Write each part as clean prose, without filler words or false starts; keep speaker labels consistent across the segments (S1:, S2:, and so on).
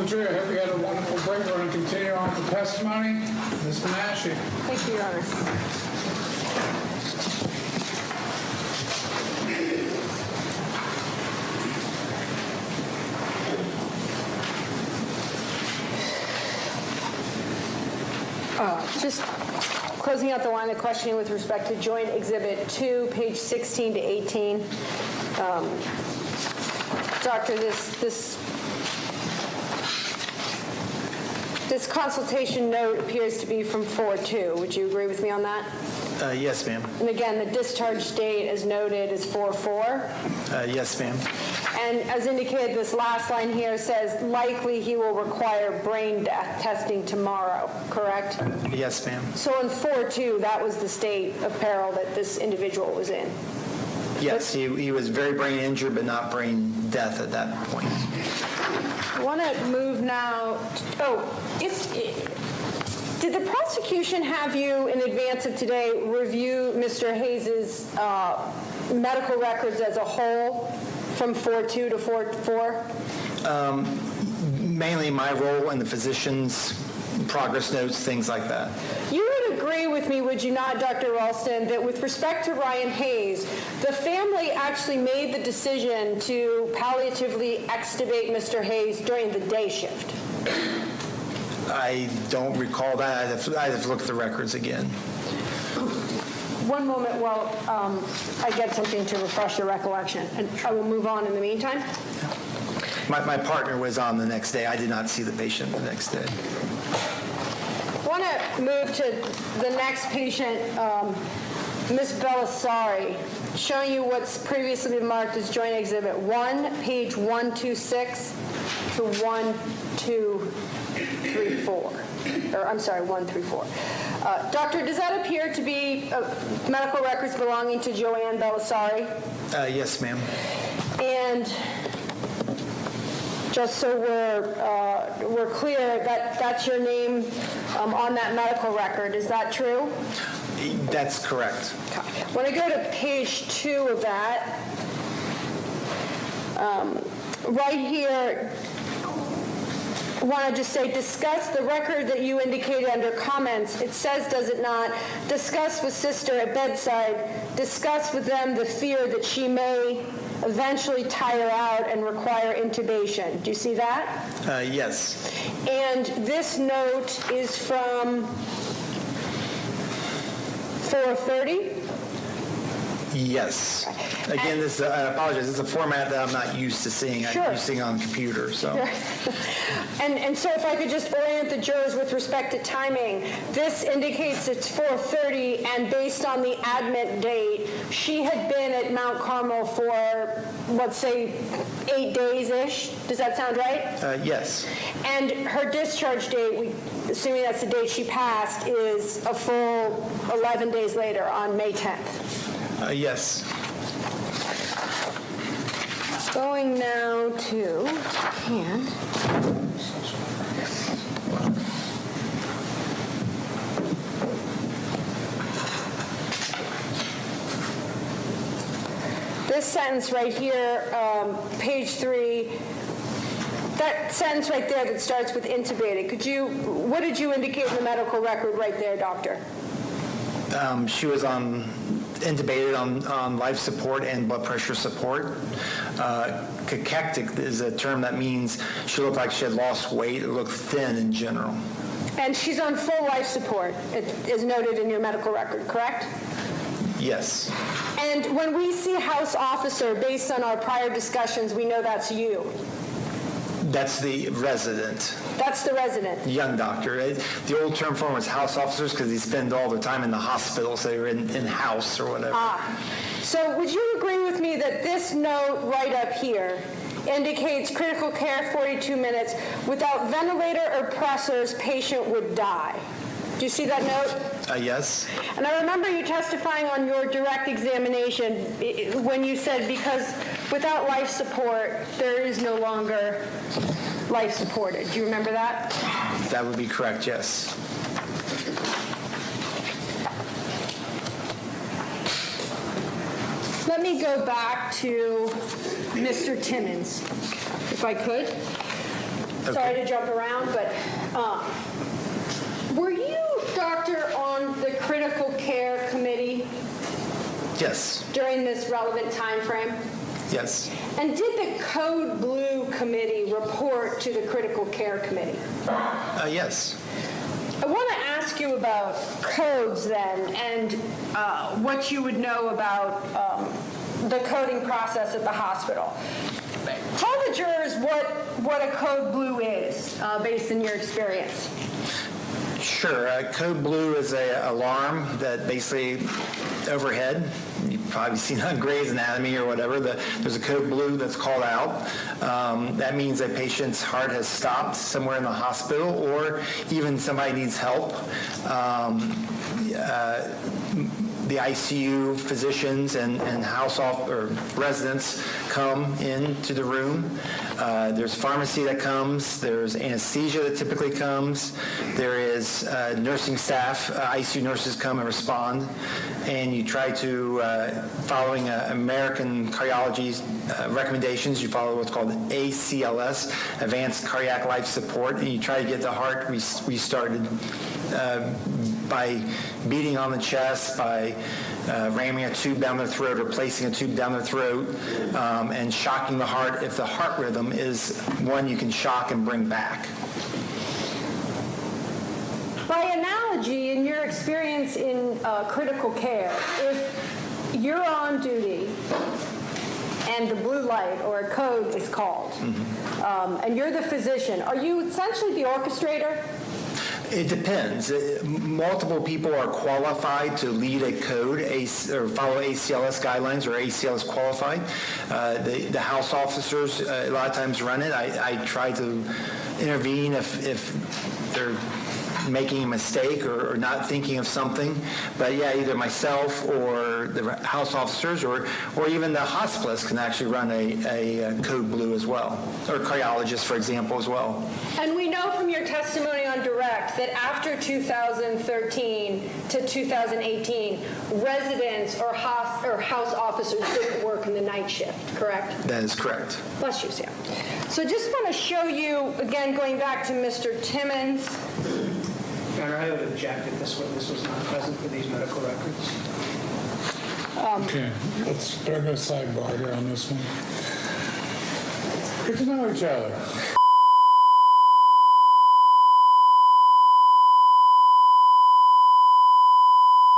S1: Three, I hope you had a wonderful break. We're going to continue on with the testimony. Ms. Menashe.
S2: Thank you, Your Honor. Just closing out the line of questioning with respect to Joint Exhibit 2, page 16 to 18. Doctor, this consultation note appears to be from 4/2. Would you agree with me on that?
S3: Yes, ma'am.
S2: And again, the discharge date, as noted, is 4/4.
S3: Yes, ma'am.
S2: And as indicated, this last line here says, likely he will require brain death testing tomorrow, correct?
S3: Yes, ma'am.
S2: So in 4/2, that was the state of peril that this individual was in?
S3: Yes, he was very brain injured, but not brain death at that point.
S2: I want to move now. Did the prosecution have you, in advance of today, review Mr. Hayes' medical records as a whole from 4/2 to 4/4?
S3: Mainly my role and the physician's progress notes, things like that.
S2: You would agree with me, would you not, Dr. Ralston, that with respect to Ryan Hayes, the family actually made the decision to palliatively extubate Mr. Hayes during the day shift?
S3: I don't recall that. I'd have to look at the records again.
S2: One moment while I get something to refresh your recollection, and I will move on in the meantime.
S3: My partner was on the next day. I did not see the patient the next day.
S2: I want to move to the next patient, Ms. Belisari, showing you what's previously been marked as Joint Exhibit 1, page 126 to 134. Or, I'm sorry, 134. Doctor, does that appear to be medical records belonging to Joanne Belisari?
S3: Yes, ma'am.
S2: And just so we're clear, that's your name on that medical record. Is that true?
S3: That's correct.
S2: Okay. When I go to page 2 of that, right here, I want to just say, discuss the record that you indicated under comments. It says, does it not, discuss with sister at bedside, discuss with them the fear that she may eventually tire out and require intubation. Do you see that?
S3: Yes.
S2: And this note is from 4:30?
S3: Yes. Again, this I apologize. It's a format that I'm not used to seeing.
S2: Sure.
S3: I'm used to seeing on the computer. So.
S2: And so if I could just orient the jurors with respect to timing, this indicates it's 4:30, and based on the admit date, she had been at Mount Carmel for, let's say, 8 days-ish. Does that sound right?
S3: Yes.
S2: And her discharge date, assuming that's the date she passed, is a full 11 days later on May 10th.
S3: Yes.
S2: Going now to, this sentence right here, page 3, that sentence right there that starts with intubated, what did you indicate in the medical record right there, doctor?
S3: She was intubated on life support and blood pressure support. Cachectic is a term that means she looked like she had lost weight. It looked thin in general.
S2: And she's on full life support, it is noted in your medical record, correct?
S3: Yes.
S2: And when we see house officer, based on our prior discussions, we know that's you.
S3: That's the resident.
S2: That's the resident.
S3: Young doctor. The old term for them was house officers because they spend all their time in the hospital, so they were in house or whatever.
S2: So would you agree with me that this note right up here indicates critical care 42 minutes, without ventilator or pressors, patient would die? Do you see that note?
S3: Yes.
S2: And I remember you testifying on your direct examination when you said, because without life support, there is no longer life supported. Do you remember that?
S3: That would be correct, yes.
S2: Let me go back to Mr. Timmins, if I could. Sorry to jump around, but were you, Doctor, on the critical care committee
S3: Yes.
S2: during this relevant time frame?
S3: Yes.
S2: And did the Code Blue committee report to the critical care committee?
S3: Yes.
S2: I want to ask you about codes then, and what you would know about the coding process at the hospital. Tell the jurors what a Code Blue is, based on your experience.
S3: Sure. Code Blue is an alarm that basically overhead, you've probably seen on Grey's Anatomy or whatever, there's a Code Blue that's called out. That means a patient's heart has stopped somewhere in the hospital, or even somebody needs help. The ICU physicians and or residents come into the room. There's pharmacy that comes. There's anesthesia that typically comes. There is nursing staff. ICU nurses come and respond. And you try to, following American cardiology recommendations, you follow what's called ACLS, Advanced Cardiac Life Support, and you try to get the heart restarted by beating on the chest, by ramming a tube down their throat or placing a tube down their throat, and shocking the heart if the heart rhythm is one you can shock and bring back.
S2: By analogy, in your experience in critical care, if you're on duty and the blue light or a code is called, and you're the physician, are you essentially the orchestrator?
S3: It depends. Multiple people are qualified to lead a code or follow ACLS guidelines, or ACLS qualified. The house officers a lot of times run it. I try to intervene if they're making a mistake or not thinking of something. But yeah, either myself or the house officers or even the hospitalist can actually run a Code Blue as well, or cardiologist, for example, as well.
S2: And we know from your testimony on direct that after 2013 to 2018, residents or house officers didn't work in the night shift, correct?
S3: That is correct.
S2: Bless you, Sam. So just want to show you, again, going back to Mr. Timmins.
S4: Your Honor, I would object if this witness was not present for these medical records.
S1: Okay, let's go sidebar here on this one. Get to know each other.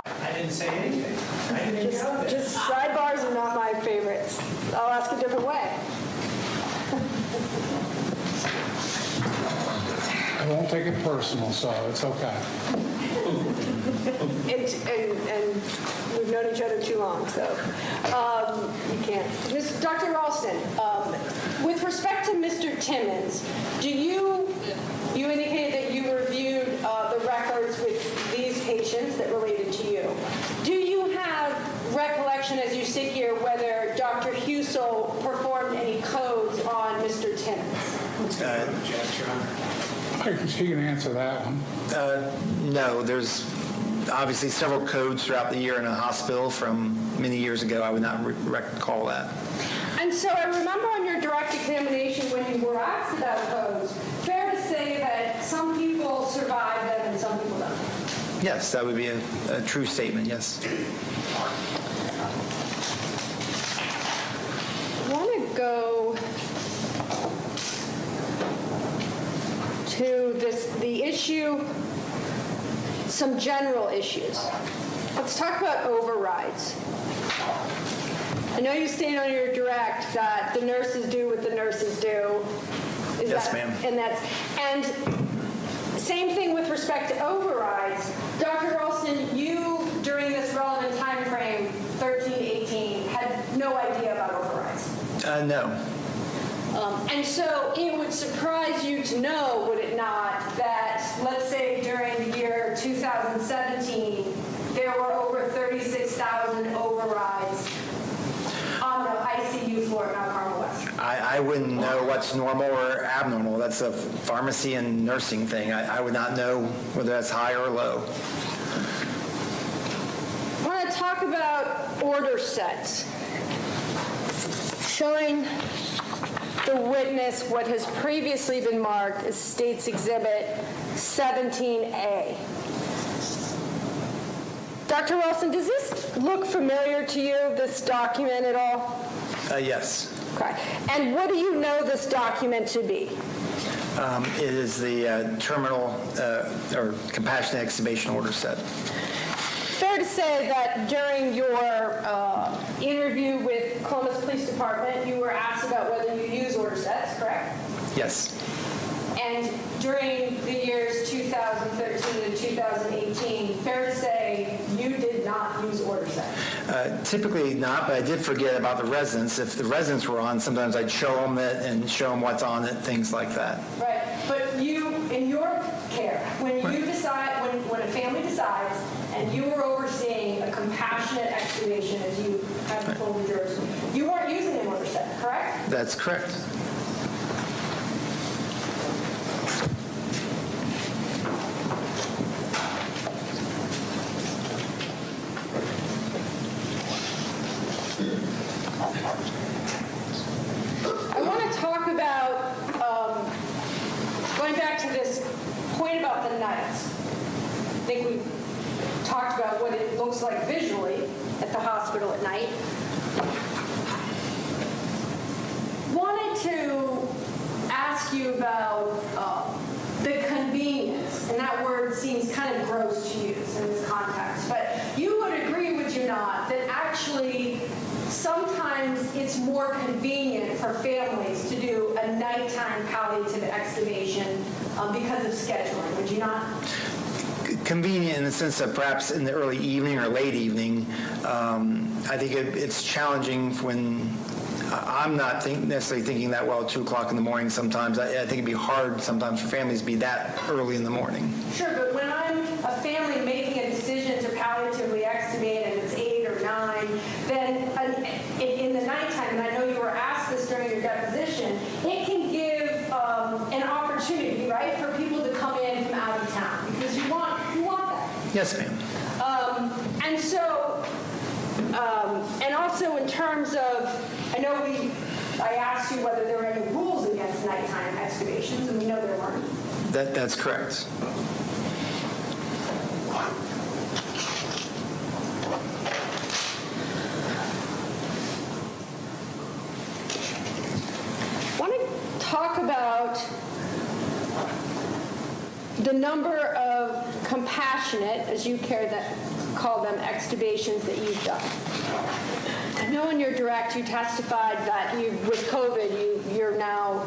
S4: I didn't say anything. I didn't get out there.
S2: Just sidebars are not my favorites. I'll ask a different way.
S1: I won't take it personal, so it's okay.
S2: And we've known each other too long, so you can't. Dr. Ralston, with respect to Mr. Timmins, you indicated that you reviewed the records with these patients that related to you. Do you have recollection as you sit here whether Dr. Husel performed any codes on Mr. Timmins?
S4: Object, Your Honor.
S1: He can answer that one.
S3: No, there's obviously several codes throughout the year in a hospital from many years ago. I would not recall that.
S2: And so I remember on your direct examination when you were asked about codes, fair to say that some people survive them and some people don't.
S3: Yes, that would be a true statement, yes.
S2: I want to go to the issue, some general issues. Let's talk about overrides. I know you stated on your direct that the nurses do what the nurses do.
S3: Yes, ma'am.
S2: And same thing with respect to overrides. Dr. Ralston, you, during this relevant time frame, 13-18, had no idea about overrides.
S3: No.
S2: And so it would surprise you to know, would it not, that let's say during the year 2017, there were over 36,000 overrides on the ICU floor at Mount Carmel West.
S3: I wouldn't know what's normal or abnormal. That's a pharmacy and nursing thing. I would not know whether that's high or low.
S2: I want to talk about order sets, showing the witness what has previously been marked as State's Exhibit 17A. Dr. Ralston, does this look familiar to you, this document at all?
S3: Yes.
S2: Okay. And what do you know this document to be?
S3: It is the terminal or compassionate extubation order set.
S2: Fair to say that during your interview with Columbus Police Department, you were asked about whether you use order sets, correct?
S3: Yes.
S2: And during the years 2013 and 2018, fair to say you did not use order sets?
S3: Typically not, but I did forget about the residents. If the residents were on, sometimes I'd show them it and show them what's on it, things like that.
S2: Right. But you, in your care, when you decide, when a family decides, and you were overseeing a compassionate extubation, as you have told the jurors, you weren't using an order set, correct?
S3: That's correct.
S2: I want to talk about, going back to this point about the nights. I think we talked about what it looks like visually at the hospital at night. Wanted to ask you about the convenience, and that word seems kind of gross to use in this context, but you would agree, would you not, that actually sometimes it's more convenient for families to do a nighttime palliative extubation because of scheduling, would you not?
S3: Convenient in the sense that perhaps in the early evening or late evening, I think it's challenging when I'm not necessarily thinking that well at 2 o'clock in the morning sometimes. I think it'd be hard sometimes for families to be that early in the morning.
S2: Sure, but when I'm a family making a decision to palliatively extubate and it's 8 or 9, then in the nighttime, and I know you were asked this during your deposition, it can give an opportunity, right, for people to come in from out of town because you want that.
S3: Yes, ma'am.
S2: And so, and also in terms of, I asked you whether there were any rules against nighttime extubations, and we know there weren't.
S3: That's correct.
S2: I want to talk about the number of compassionate, as you call them, extubations that you've done. I know in your direct you testified that with COVID you're now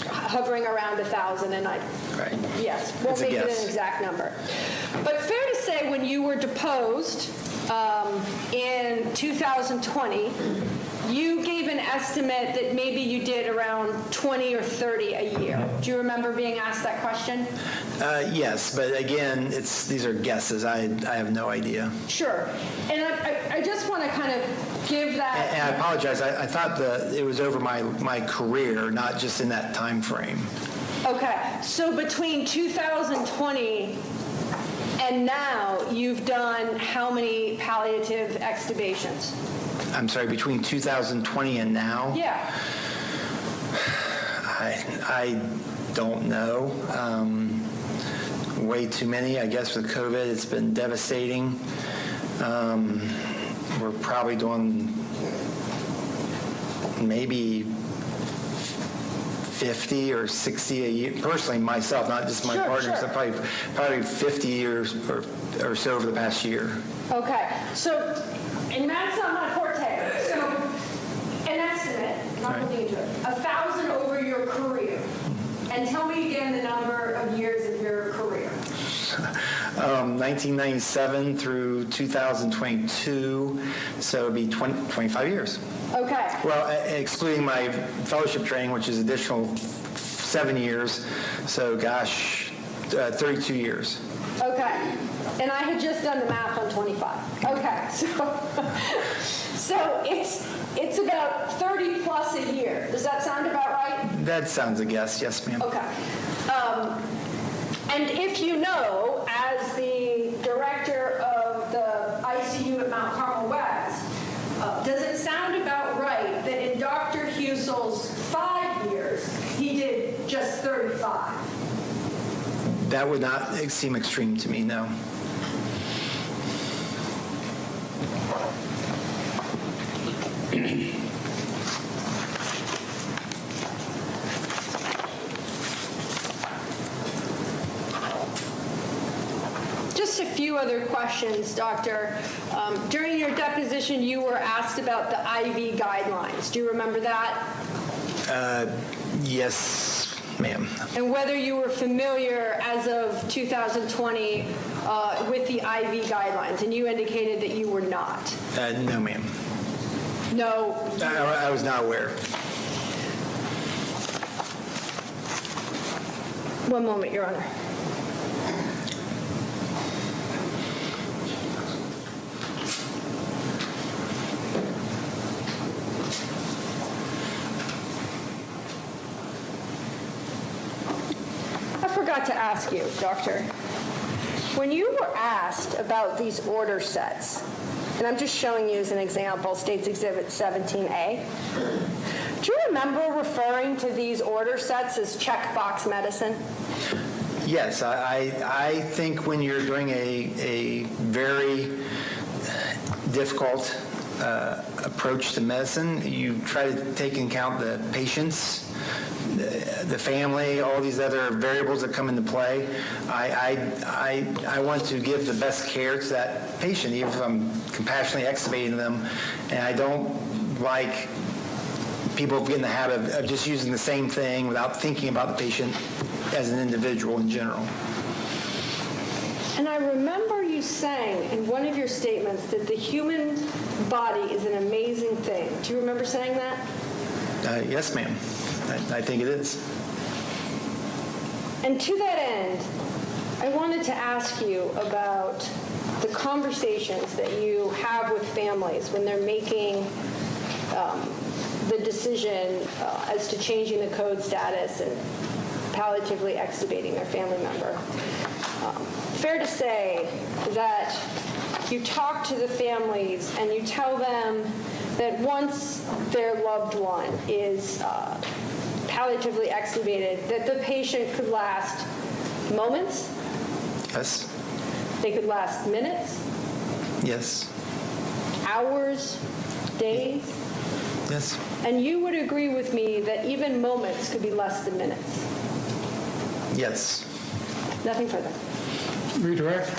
S2: hovering around 1,000, and
S3: Right.
S2: yes, won't make it an exact number. But fair to say, when you were deposed in 2020, you gave an estimate that maybe you did around 20 or 30 a year. Do you remember being asked that question?
S3: Yes, but again, these are guesses. I have no idea.
S2: Sure. And I just want to kind of give that.
S3: And I apologize. I thought it was over my career, not just in that time frame.
S2: Okay. So between 2020 and now, you've done how many palliative extubations?
S3: I'm sorry, between 2020 and now?
S2: Yeah.
S3: I don't know. Way too many, I guess, with COVID. It's been devastating. We're probably doing maybe 50 or 60 a year. Personally, myself, not just my partners,
S2: sure.
S3: Probably 50 years or so over the past year.
S2: Okay. So, and that's not my forte. So, an estimate, not looking into it, 1,000 over your career. And tell me again the number of years of your career.
S3: 1997 through 2022, so it'd be 25 years.
S2: Okay.
S3: Well, excluding my fellowship training, which is additional 7 years, so gosh, 32 years.
S2: Okay. And I had just done the math on 25. Okay. So it's about 30 plus a year. Does that sound about right?
S3: That sounds a guess. Yes, ma'am.
S2: Okay. And if you know, as the director of the ICU at Mount Carmel West, does it sound about right that in Dr. Husel's 5 years
S3: That would not seem extreme to me, no.
S2: Just a few other questions, Doctor. During your deposition, you were asked about the IV guidelines. Do you remember that?
S3: Yes, ma'am.
S2: And whether you were familiar as of 2020 with the IV guidelines, and you indicated that you were not.
S3: No, ma'am.
S2: No.
S3: I was not aware.
S2: One moment, Your Honor. I forgot to ask you, Doctor. When you were asked about these order sets, and I'm just showing you as an example, State's Exhibit 17A, do you remember referring to these order sets as checkbox medicine?
S3: Yes, I think when you're doing a very difficult approach to medicine, you try to take into account the patients, the family, all these other variables that come into play. I want to give the best care to that patient, even if I'm compassionately extubating them, and I don't like people get in the habit of just using the same thing without thinking about the patient as an individual in general.
S2: And I remember you saying in one of your statements that the human body is an amazing thing. Do you remember saying that?
S3: Yes, ma'am. I think it is.
S2: And to that end, I wanted to ask you about the conversations that you have with families when they're making the decision as to changing the code status and palliatively extubating their family member. Fair to say that you talk to the families and you tell them that once their loved one is palliatively extubated, that the patient could last moments?
S3: Yes.
S2: They could last minutes?
S3: Yes.
S2: Hours? Days?
S3: Yes.
S2: And you would agree with me that even moments could be less than minutes?
S3: Yes.
S2: Nothing further.
S1: Redirect.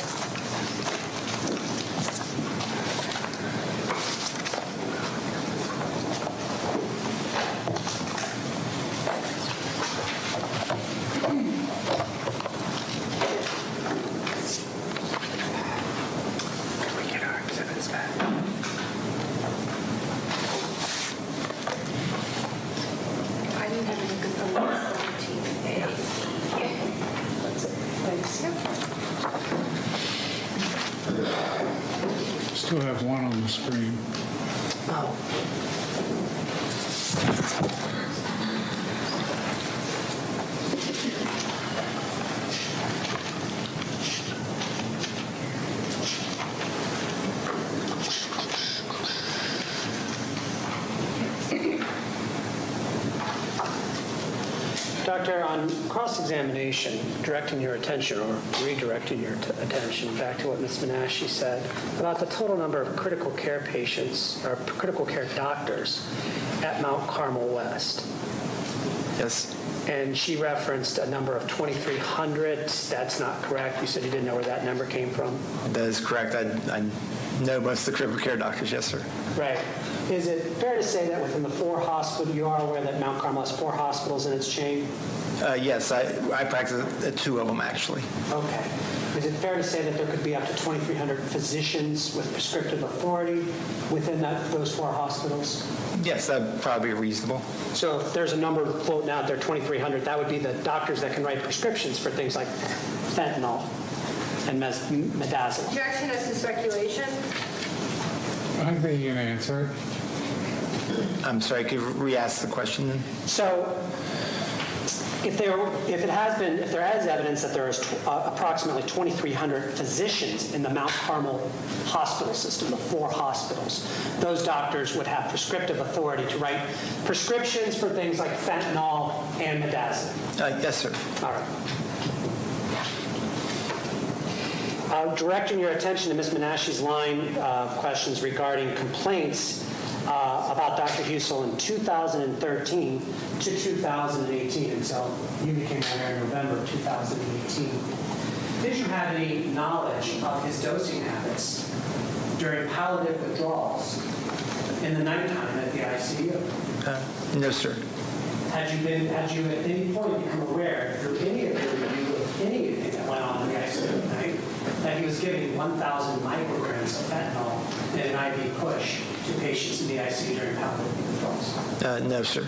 S5: I didn't have a look at the last 17A. That's it. Thanks.
S1: Still have one on the screen.
S5: Oh.
S4: Doctor, on cross-examination, directing your attention or redirecting your attention back to what Ms. Menashe said about the total number of critical care patients or critical care doctors at Mount Carmel West.
S3: Yes.
S4: And she referenced a number of 2,300. That's not correct. You said you didn't know where that number came from.
S3: That is correct. I know most of the critical care doctors. Yes, sir.
S4: Right. Is it fair to say that within the 4 hospitals, you are aware that Mount Carmel has 4 hospitals in its chain?
S3: Yes, I practice at 2 of them, actually.
S4: Okay. Is it fair to say that there could be up to 2,300 physicians with prescriptive authority within those 4 hospitals?
S3: Yes, that would probably be reasonable.
S4: So if there's a number floating out there, 2,300, that would be the doctors that can write prescriptions for things like fentanyl and midazolam.
S2: Objection as to speculation?
S1: I think you can answer it.
S3: I'm sorry, could you re-ask the question then?
S4: So if there is evidence that there is approximately 2,300 physicians in the Mount Carmel hospital system, the 4 hospitals, those doctors would have prescriptive authority to write prescriptions for things like fentanyl and midazolam.
S3: Yes, sir.
S4: All right. directing your attention to Ms. Menashe's line of questions regarding complaints about Dr. Husel in 2013 to 2018 until you became there in November 2018. Did you have any knowledge of his dosing habits during palliative withdrawals in the nighttime at the ICU?
S3: No, sir.
S4: Had you at any point become aware through any of your review of anything that went on in the ICU at night that he was giving 1,000 micrograms of fentanyl in an IV push to patients in the ICU during palliative withdrawals?
S3: No, sir.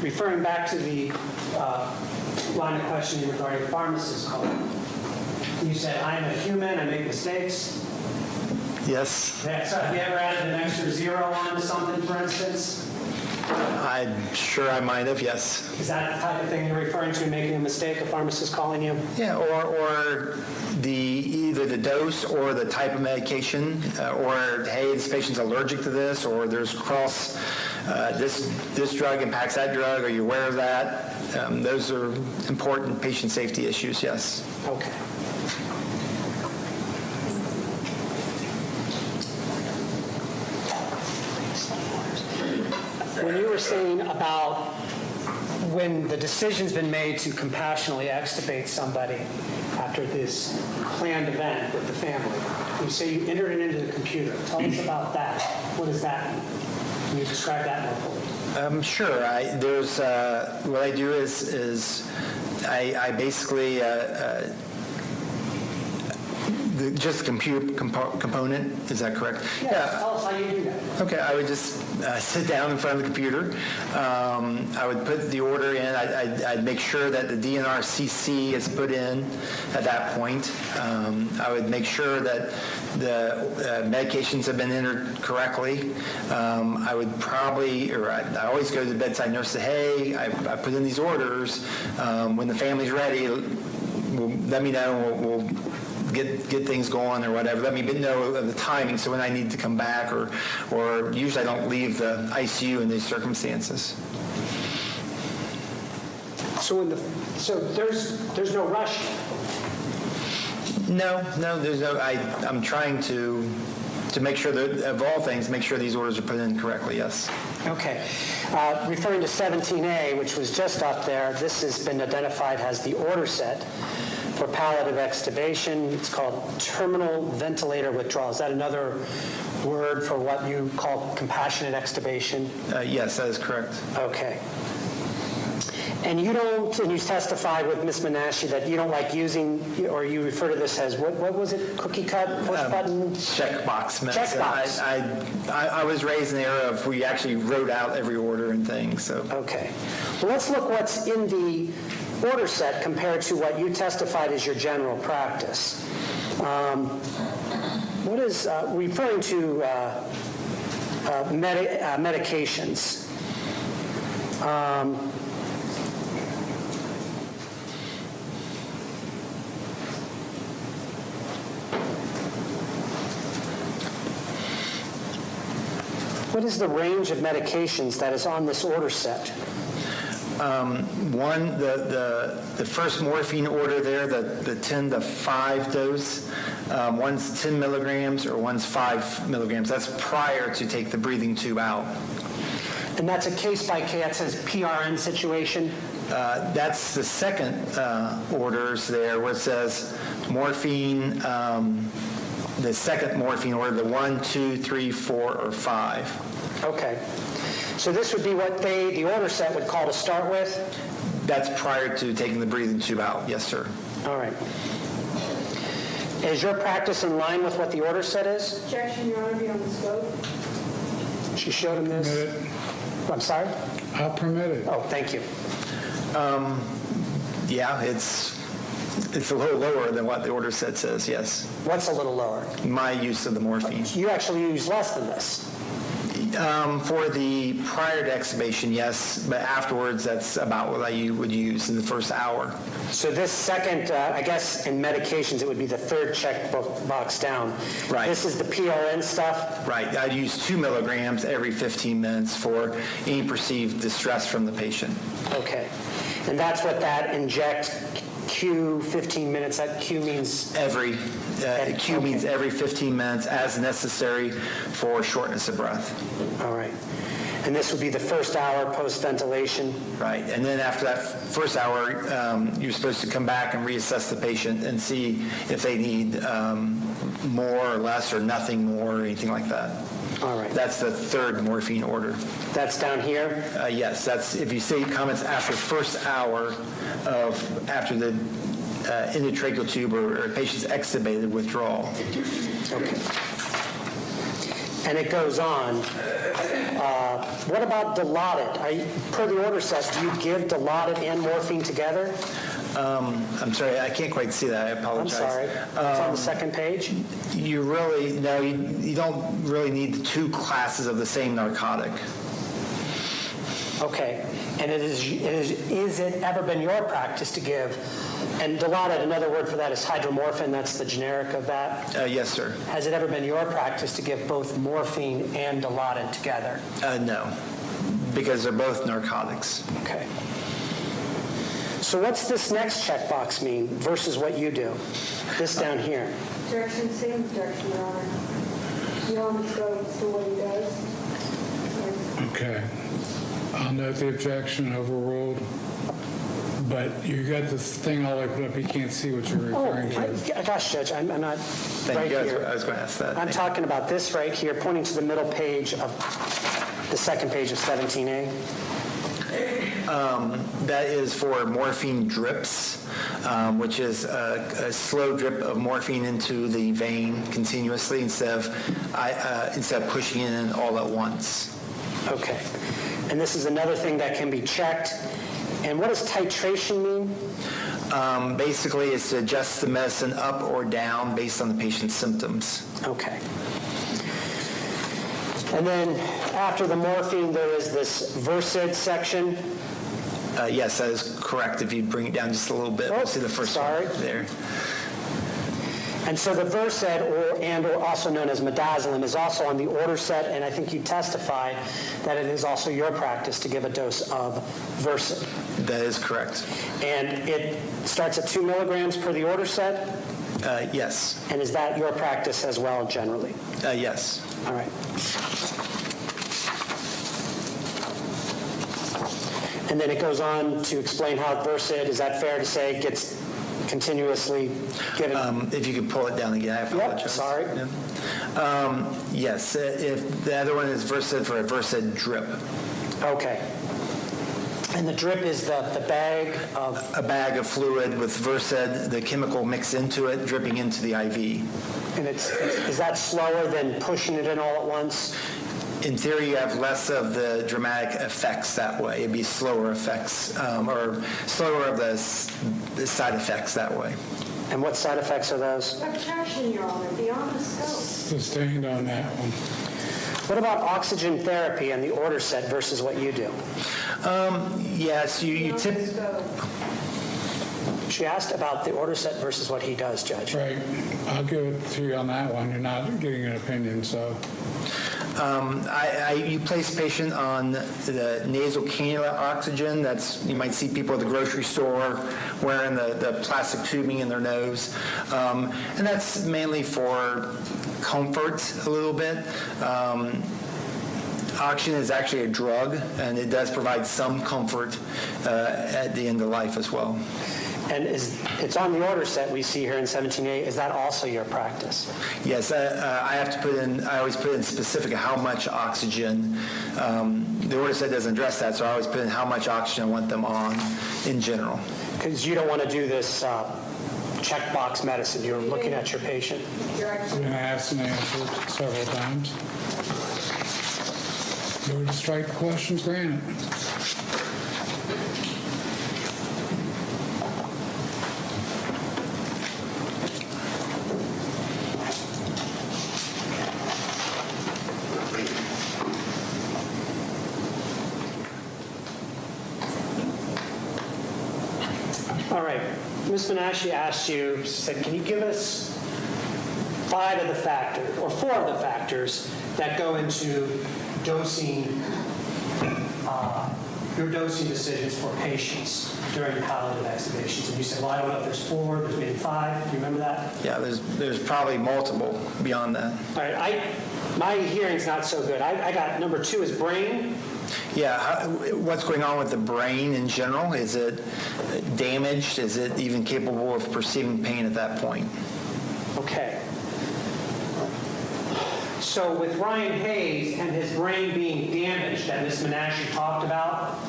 S4: Referring back to the line of questioning regarding pharmacist call, you said, I'm a human, I make mistakes.
S3: Yes.
S4: Yeah, so have you ever added an extra zero onto something, for instance?
S3: I'm sure I might have, yes.
S4: Is that the type of thing you're referring to, making a mistake, a pharmacist calling you?
S3: Yeah, or either the dose or the type of medication, or hey, this patient's allergic to this, or there's this drug impacts that drug. Are you aware of that? Those are important patient safety issues. Yes.
S4: Okay. When you were saying about when the decision's been made to compassionately extubate somebody after this planned event with the family, you say you entered it into the computer. Tell us about that. What does that mean? Can you describe that more fully?
S3: Sure. What I do is I basically just the computer component. Is that correct?
S4: Yeah. Tell us how you do that.
S3: Okay, I would just sit down in front of the computer. I would put the order in. I'd make sure that the DNR CC is put in at that point. I would make sure that the medications have been entered correctly. I would probably, or I always go to the bedside nurse and say, hey, I put in these orders. When the family's ready, let me know. We'll get things going or whatever. Let me know of the timing so when I need to come back, or usually I don't leave the ICU in these circumstances.
S4: So there's no rush.
S3: No, there's no. I'm trying to make sure that, of all things, make sure these orders are put in correctly. Yes.
S4: Okay. Referring to 17A, which was just up there, this has been identified as the order set for palliative extubation. It's called terminal ventilator withdrawal. Is that another word for what you call compassionate extubation?
S3: Yes, that is correct.
S4: Okay. And you testified with Ms. Menashe that you don't like using, or you refer to this as, what was it, cookie cut, push button?
S3: Checkbox medicine.
S4: Checkbox.
S3: I was raised in the era of we actually wrote out every order and things. So. Okay.
S4: Well, let's look what's in the order set compared to what you testified is your general practice. What is, referring to medications. What is the range of medications that is on this order set?
S3: The first morphine order there, the 10 to 5 dose, one's 10 milligrams or one's 5 milligrams. That's prior to take the breathing tube out.
S4: And that's a case-by-case, that says PRN situation?
S3: That's the second orders there where it says morphine, the second morphine order, the 1, 2, 3, 4, or 5.
S4: Okay. So this would be what the order set would call to start with?
S3: That's prior to taking the breathing tube out, yes, sir.
S4: All right. Is your practice in line with what the order set is?
S2: Objection, Your Honor, be on the scope.
S4: She showed him this.
S1: Permit it.
S4: I'm sorry?
S1: I'll permit it.
S4: Oh, thank you.
S3: Yeah, it's a little lower than what the order set says, yes.
S4: What's a little lower?
S3: My use of the morphine.
S4: You actually use less than this.
S3: For the prior to extubation, yes, but afterwards, that's about what you would use in the first hour.
S4: So this second, I guess in medications, it would be the third check box down.
S3: Right.
S4: This is the PRN stuff?
S3: Right, I'd use 2 milligrams every 15 minutes for any perceived distress from the patient.
S4: Okay. And that's what that inject Q 15 minutes, that Q means?
S3: Q means every 15 minutes as necessary for shortness of breath.
S4: All right. And this would be the first hour post-ventilation?
S3: Right, and then after that first hour, you're supposed to come back and reassess the patient and see if they need more or less or nothing more or anything like that.
S4: All right.
S3: That's the third morphine order.
S4: That's down here?
S3: Yes, that's if you see comments after first hour after the endotracheal tube or patient's extubated withdrawal.
S4: Okay. And it goes on. What about Dilaudid? Per the order set, do you give Dilaudid and morphine together?
S3: I'm sorry, I can't quite see that. I
S4: I'm
S3: apologize.
S4: sorry. It's on the second page?
S3: You don't really need the two classes of the same narcotic.
S4: Okay. And is it ever been your practice to give, and Dilaudid, another word for that is hydromorphine, that's the generic of that?
S3: Yes, sir.
S4: Has it ever been your practice to give both morphine and Dilaudid together?
S3: No, because they're both narcotics.
S4: Okay. So what's this next checkbox mean versus what you do? This down here.
S2: Direction, same direction, Your Honor. You almost go to what he does.
S1: Okay. I'll note the objection overruled, but you got this thing all put up, you can't see what you're referring to.
S4: Gosh, Judge, I'm not
S3: Thank you.
S4: here.
S3: I was going to ask that.
S4: I'm talking about this right here, pointing to the middle page of the second page of 17A.
S3: That is for morphine drips, which is a slow drip of morphine into the vein continuously instead of pushing it in all at once.
S4: Okay. And this is another thing that can be checked. And what does titration mean?
S3: Basically, it's to adjust the medicine up or down based on the patient's symptoms.
S4: Okay. And then after the morphine, there is this Versed section.
S3: Yes, that is correct. If you bring it down just a little bit, we'll see the first
S4: sorry.
S3: one there.
S4: And so the Versed, or also known as midazolam, is also on the order set, and I think you testified that it is also your practice to give a dose of Versed.
S3: That is correct.
S4: And it starts at 2 milligrams per the order set?
S3: Yes.
S4: And is that your practice as well, generally?
S3: Yes.
S4: All right. And then it goes on to explain how Versed, is that fair to say, gets continuously given?
S3: If you could pull it down again, I apologize.
S4: Yep, sorry.
S3: Yeah. Yes, if the other one is Versed for a Versed drip.
S4: Okay. And the drip is the bag of...
S3: A bag of fluid with Versed, the chemical mixed into it, dripping into the IV.
S4: And is that slower than pushing it in all at once?
S3: In theory, you have less of the dramatic effects that way. It'd be slower effects, or slower of the side effects that way.
S4: And what side effects are those?
S2: Objection, Your Honor, beyond the scope.
S1: Sustained on that one.
S4: What about oxygen therapy and the order set versus what you do?
S3: Yes, you tip.
S4: She asked about the order set versus what he does, Judge.
S1: Right. I'll give it to you on that one. You're not getting an opinion, so.
S3: You place patient on the nasal cannula oxygen. You might see people at the grocery store wearing the plastic tubing in their nose. And that's mainly for comfort a little bit. Oxygen is actually a drug, and it does provide some comfort at the end of life as well.
S4: And it's on the order set we see here in 17A. Is that also your practice?
S3: Yes, I always put in specific how much oxygen. The order set doesn't address that, so I always put in how much oxygen I want them on in general.
S4: Because you don't want to do this checkbox medicine. You're looking at your patient.
S1: I've been asked and answered several times. Go to strike the questions, granted.
S4: All right. Ms. Menashe asked you, she said, can you give us 5 of the factors, or 4 of the factors that go into dosing, your dosing decisions for patients during your palliative extubations? And you said, well, I don't know if there's 4, there's maybe 5. Do you remember that?
S3: Yeah, there's probably multiple beyond that.
S4: All right. My hearing's not so good. I got number 2 is brain.
S3: Yeah, what's going on with the brain in general? Is it damaged? Is it even capable of perceiving pain at that point?
S4: Okay. So with Ryan Hayes and his brain being damaged that Ms. Menashe talked about,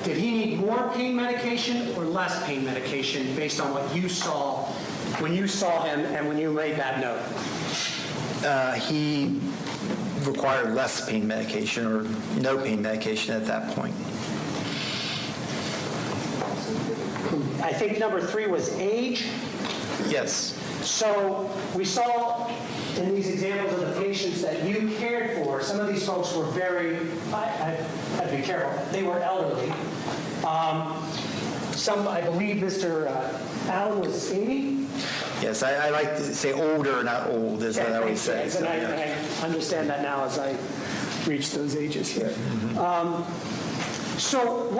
S4: did he need more pain medication or less pain medication based on what you saw when you saw him and when you made that note?
S3: He required less pain medication or no pain medication at that point.
S4: I think number 3 was age.
S3: Yes.
S4: So we saw in these examples of the patients that you cared for, some of these folks were very, I had to be careful, they were elderly. Some, I believe Mr. Allen was 80.
S3: Yes, I like to say older, not old, is what I always say.
S4: Yes, and I understand that now as I reach those ages here. So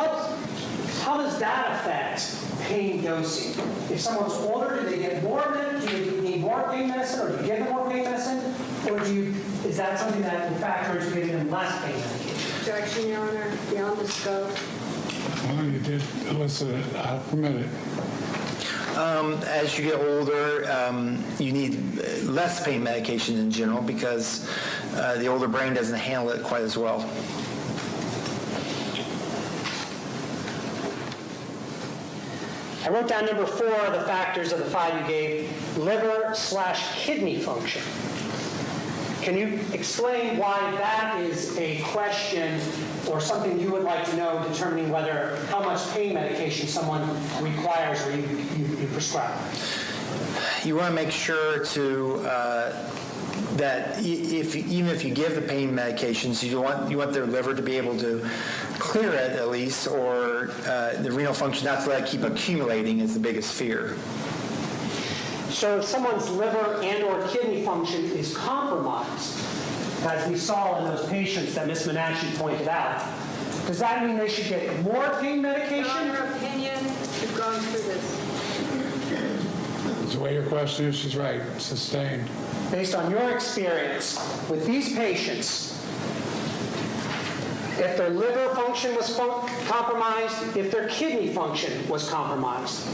S4: how does that affect pain dosing? If someone's older, do they get more medicine? Do you need more pain medicine, or do you give them more pain medicine? Or is that something that will factor into giving them less pain medication?
S5: Objection, Your Honor, beyond the scope.
S1: Well, you did elicit it. I'll permit it.
S3: As you get older, you need less pain medication in general because the older brain doesn't handle it quite as well.
S4: I wrote down number 4 of the factors of the 5 you gave, liver/kidney function. Can you explain why that is a question or something you would like to know determining how much pain medication someone requires or you prescribe?
S3: You want to make sure that even if you give the pain medications, you want their liver to be able to clear it at least, or the renal function not to let it keep accumulating is the biggest fear.
S4: So if someone's liver and or kidney function is compromised, as we saw in those patients that Ms. Menashe pointed out, does that mean they should get more pain medication?
S5: In your opinion, you've gone through this.
S1: The way your question is, she's right. Sustained.
S4: Based on your experience with these patients, if their liver function was compromised, if their kidney function was compromised,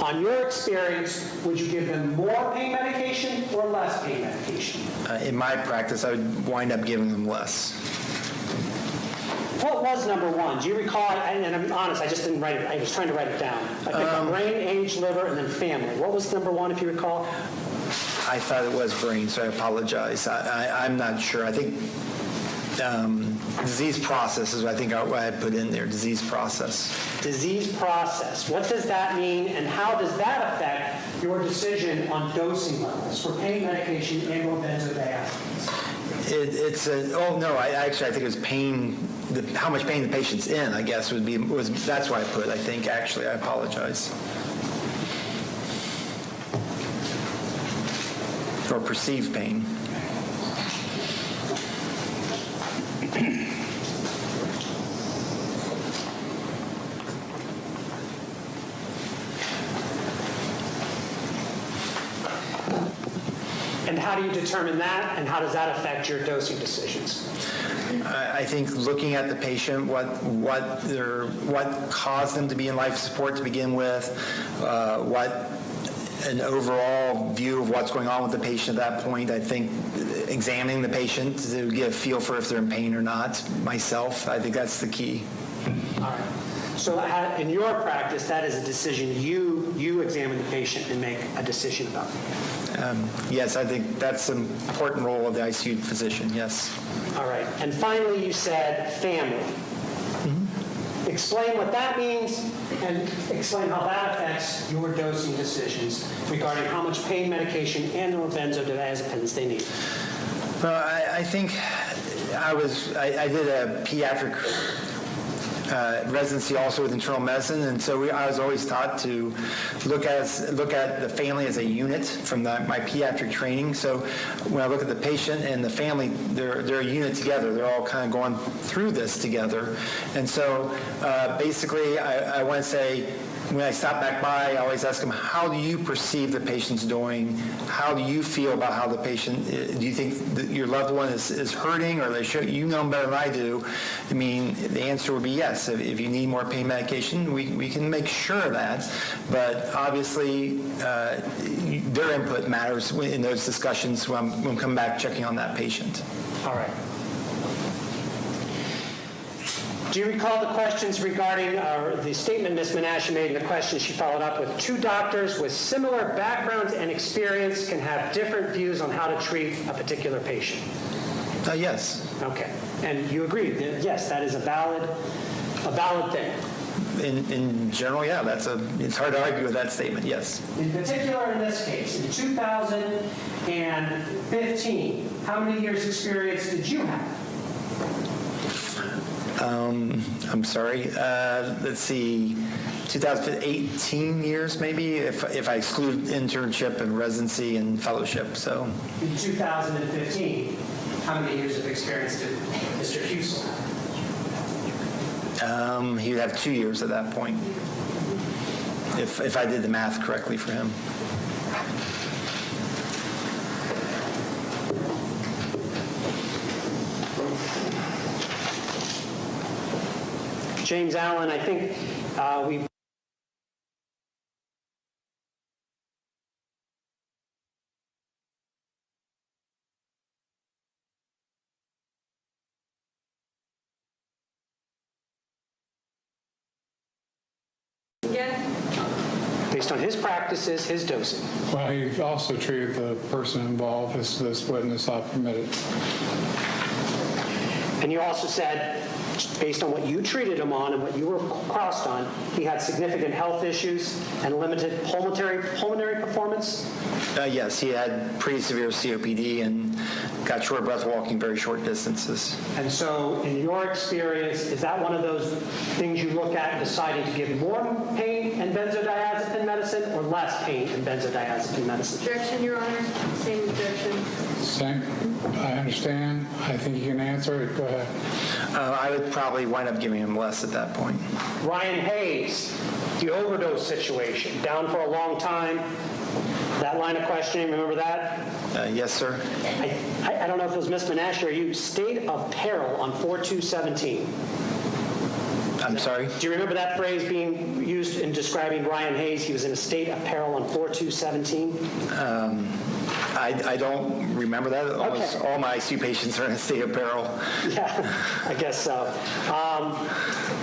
S4: on your experience, would you give them more pain medication or less pain medication?
S3: In my practice, I would wind up giving them less.
S4: What was number 1? Do you recall? And I'm honest, I just didn't write it. I was trying to write it down. I picked up brain, age, liver, and then family. What was number 1, if you recall?
S3: I thought it was brain, so I apologize. I'm not sure. I think disease process is what I put in there, disease process.
S4: Disease process. What does that mean, and how does that affect your decision on dosing levels for pain medication and or benzodiazepines?
S3: I think it was pain, how much pain the patient's in, I guess, that's what I put, I think, actually. I apologize. Or perceived pain.
S4: And how do you determine that, and how does that affect your dosing decisions?
S3: I think looking at the patient, what caused them to be in life support to begin with, what an overall view of what's going on with the patient at that point. I think examining the patient to get a feel for if they're in pain or not. Myself, I think that's the key.
S4: All right. So in your practice, that is a decision you examine the patient and make a decision about.
S3: Yes, I think that's an important role of the ICU physician, yes.
S4: All right. And finally, you said family. Mm-hmm. Explain what that means and explain how that affects your dosing decisions regarding how much pain medication and or benzodiazepines they need.
S3: Well, I think I did a pediatric residency also with internal medicine, and so I was always taught to look at the family as a unit from my pediatric training. So when I look at the patient and the family, they're a unit together. They're all kind of going through this together. And so basically, I want to say, when I stop back by, I always ask them, how do you perceive the patient's doing? How do you feel about how the patient, do you think that your loved one is hurting, or they show, you know them better than I do? I mean, the answer would be yes. If you need more pain medication, we can make sure of that. But obviously, their input matters in those discussions when I'm coming back checking on that patient.
S4: All right. Do you recall the questions regarding the statement Ms. Menashe made, and the questions she followed up with? Two doctors with similar backgrounds and experience can have different views on how to treat a particular patient.
S3: Yes.
S4: Okay. And you agree that, yes, that is a valid thing.
S3: In general, yeah, it's hard to argue with that statement, yes.
S4: In particular, in this case, in 2015, how many years experience did you have?
S3: I'm sorry. Let's see, 2018 years maybe, if I exclude internship and residency and fellowship. So
S4: In 2015, how many years of experience did Mr. Husel have?
S3: he would have 2 years at that point, if I did the math correctly for him.
S4: James Allen, I think we based on his practices, his dosing.
S1: Well, he also treated the person involved as this witness not permitted.
S4: And you also said, based on what you treated him on and what you were crossed on, he had significant health issues and limited pulmonary performance?
S3: Yes, he had pretty severe COPD and got short breath walking very short distances.
S4: And so, in your experience, is that one of those things you look at deciding to give more pain and benzodiazepine medicine or less pain and benzodiazepine medicine?
S2: Objection, Your Honor. Same objection.
S1: Same. I understand. I think you can answer it. Go ahead.
S3: I would probably wind up giving him less at that point.
S4: Ryan Hayes, the overdose situation, down for a long time. That line of questioning, remember that?
S3: Yes, sir.
S4: I don't know if it was Ms. Menashe or you, state of peril on 4-2-17.
S3: I'm sorry?
S4: Do you remember that phrase being used in describing Ryan Hayes? He was in a state of peril on 4-2-17?
S3: I don't remember that. Almost all my ICU patients are in a state of peril.
S4: Yeah, I guess so.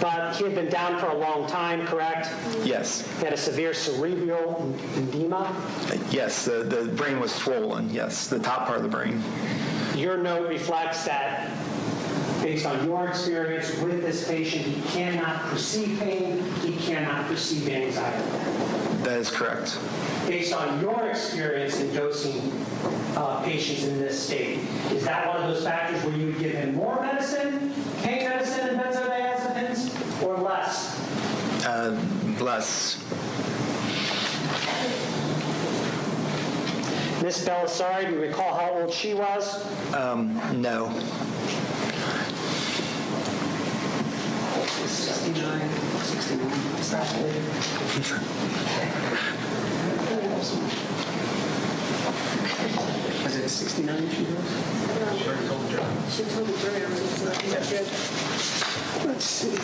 S4: But he had been down for a long time, correct?
S3: Yes.
S4: He had a severe cerebral edema.
S3: Yes, the brain was swollen. Yes, the top part of the brain.
S4: Your note reflects that, based on your experience with this patient, he cannot perceive pain, he cannot perceive anxiety.
S3: That is correct.
S4: Based on your experience in dosing patients in this state, is that one of those factors where you would give him more medicine, pain medicine and benzodiazepines, or less?
S3: Less.
S4: Miss Belisari, do you recall how old she was?
S3: No.
S4: 69, 69. Was it 69 she was?
S2: She told the jury already, so I think that's good.
S4: Let's see.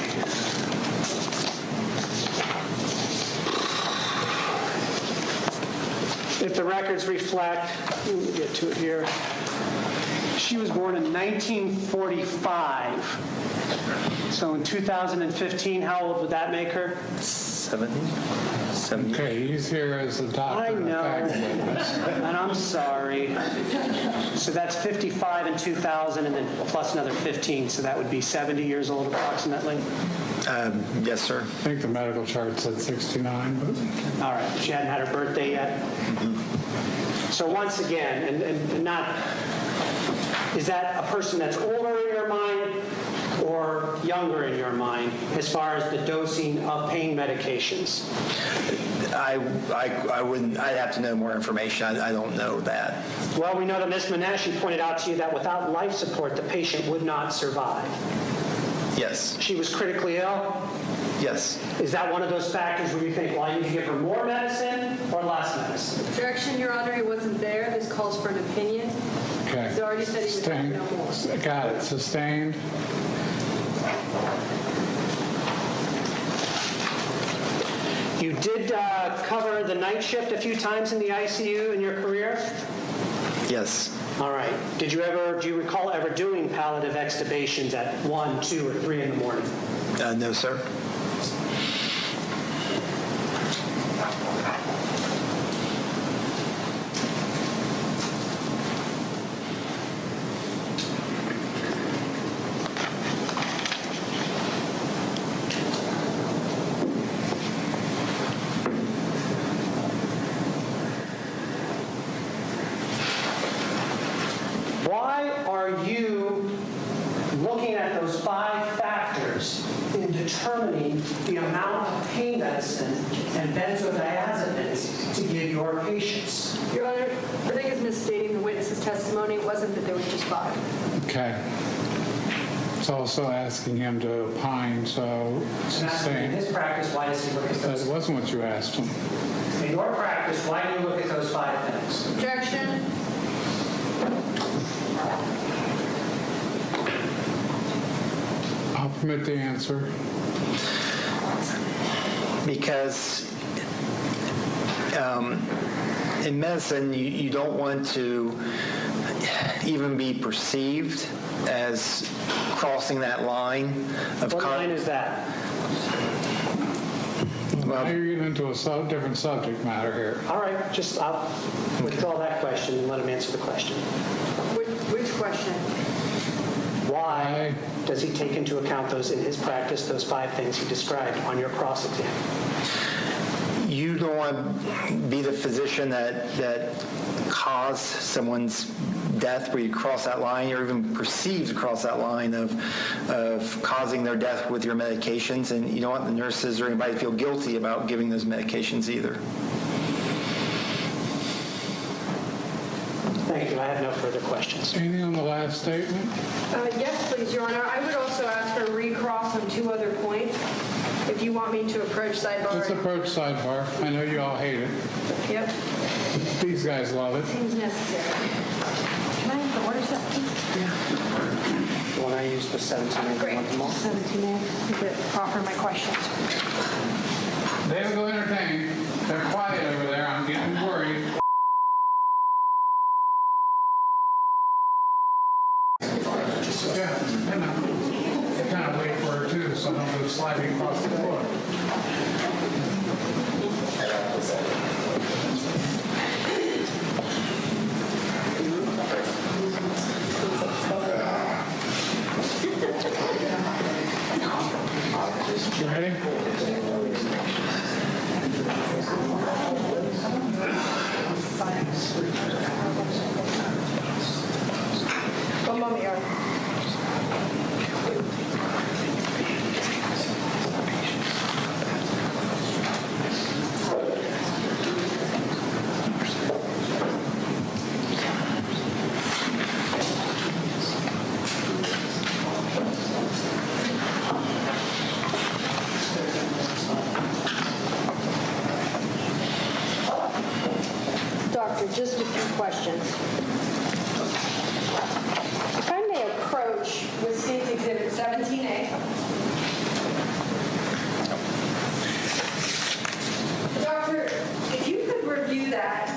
S4: If the records reflect, let me get to it here. She was born in 1945. So in 2015, how old would that make her?
S3: 70?
S1: Okay, he's here as a doctor.
S4: I know,
S1: and a fact witness.
S4: and I'm sorry. So that's 55 in 2000, and then plus another 15, so that would be 70 years old approximately.
S3: Yes, sir.
S1: I think the medical chart said 69, but
S4: All right, she hadn't had her birthday yet. So once again, and not Is that a person that's older in your mind or younger in your mind as far as the dosing of pain medications?
S3: I wouldn't, I'd have to know more information. I don't know that.
S4: Well, we know that Ms. Menashe pointed out to you that without life support, the patient would not survive.
S3: Yes.
S4: She was critically ill.
S3: Yes.
S4: Is that one of those factors where you think, well, I need to give her more medicine or less medicine?
S5: Objection, Your Honor, he wasn't there. This calls for an opinion.
S1: Okay.
S5: He's already said he would like to know more.
S1: Got it. Sustained.
S4: You did cover the night shift a few times in the ICU in your career?
S3: Yes.
S4: All right. Do you recall ever doing palliative extubations at 1, 2, or 3 in the morning?
S3: No, sir.
S4: Why are you looking at those 5 factors in determining the amount of pain medicine and benzodiazepines to give your patients?
S5: Your Honor, I think it's misstating the witness's testimony. It wasn't that there was just 5.
S1: Okay. It's also asking him to opine, so
S4: And that's in
S1: sustained.
S4: his practice, why does he look at
S1: That
S4: those?
S1: wasn't what you asked him.
S4: In your practice, why do you look at those 5 things?
S5: Objection.
S1: I'll permit the answer.
S3: Because in medicine, you don't want to even be perceived as crossing that line of
S4: What line is that?
S1: Now you're getting into a different subject matter here.
S4: All right, I'll withdraw that question and let him answer the question.
S5: Which question?
S4: Why does he take into account those in his practice, those 5 things he described on your cross-exam?
S3: You don't want to be the physician that caused someone's death where you cross that line or even perceived to cross that line of causing their death with your medications, and you don't want the nurses or anybody to feel guilty about giving those medications either.
S4: Thank you. I have no further questions.
S1: Anything on the last statement?
S5: Yes, please, Your Honor. I would also ask for a recross on 2 other points. If you want me to approach sidebar.
S1: Let's approach sidebar. I know you all hate it.
S5: Yep.
S1: These guys love it.
S5: Seems necessary. Can I have the order set, please?
S4: The one I used was 17.
S5: Great. 17A. Offer my questions.
S1: They will entertain. They're quiet over there. I'm getting worried. Yeah, I know. I kind of wait for her too, so I don't go sliding across the floor. You ready?
S5: One moment, Your Honor. Doctor, just a few questions. If I may approach with State's Exhibit 17A. Doctor, if you could review that.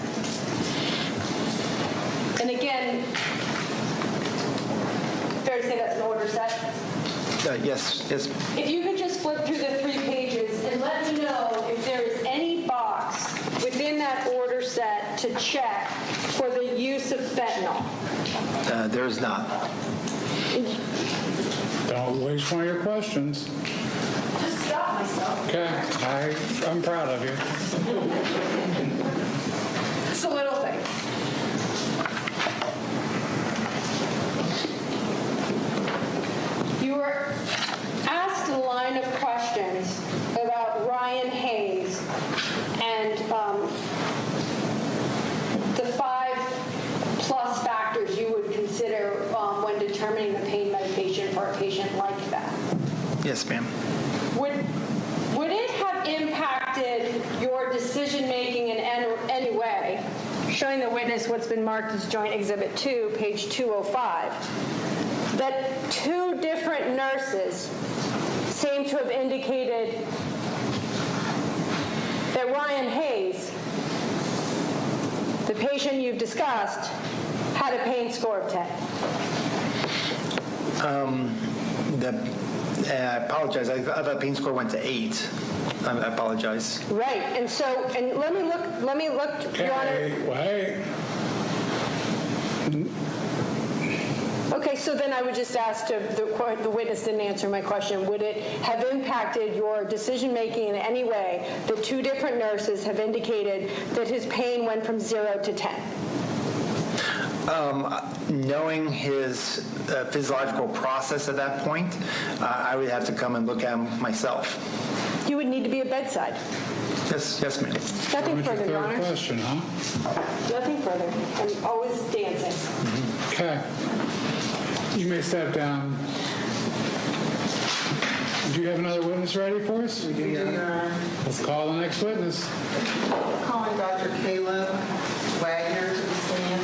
S5: And again, fair to say that's an order set?
S3: Yes.
S5: If you could just flip through the 3 pages and let me know if there is any box within that order set to check for the use of fentanyl.
S3: There's not.
S1: Don't waste one of your questions.
S5: Just stop myself.
S1: Okay, I'm proud of you.
S5: It's a little thing. consider when determining the pain medication for a patient like that.
S3: Yes, ma'am.
S5: Would it have impacted your decision-making in any way, showing the witness what's been marked as Joint Exhibit 2, page 205, that two different nurses seem to have indicated that Ryan Hayes, the patient you've discussed, had a pain score of 10?
S3: I apologize. I thought the pain score went to 8. I apologize.
S2: Right, and let me look, Your Honor.
S1: Wait.
S2: Okay, so then I would just ask, the witness didn't answer my question, would it have impacted your decision-making in any way that two different nurses have indicated that his pain went from 0 to 10?
S3: Knowing his physiological process at that point, I would have to come and look at him myself.
S2: You would need to be at bedside.
S3: Yes, ma'am.
S2: Nothing
S1: What's your
S2: further, Your
S1: third
S2: Honor.
S1: question, huh?
S2: Nothing further. I'm always dancing.
S1: Okay. You may step down. Do you have another witness ready for us?
S6: We do, Your Honor.
S1: Let's call the next witness.
S6: Calling Dr. Caleb Wagner to the stand.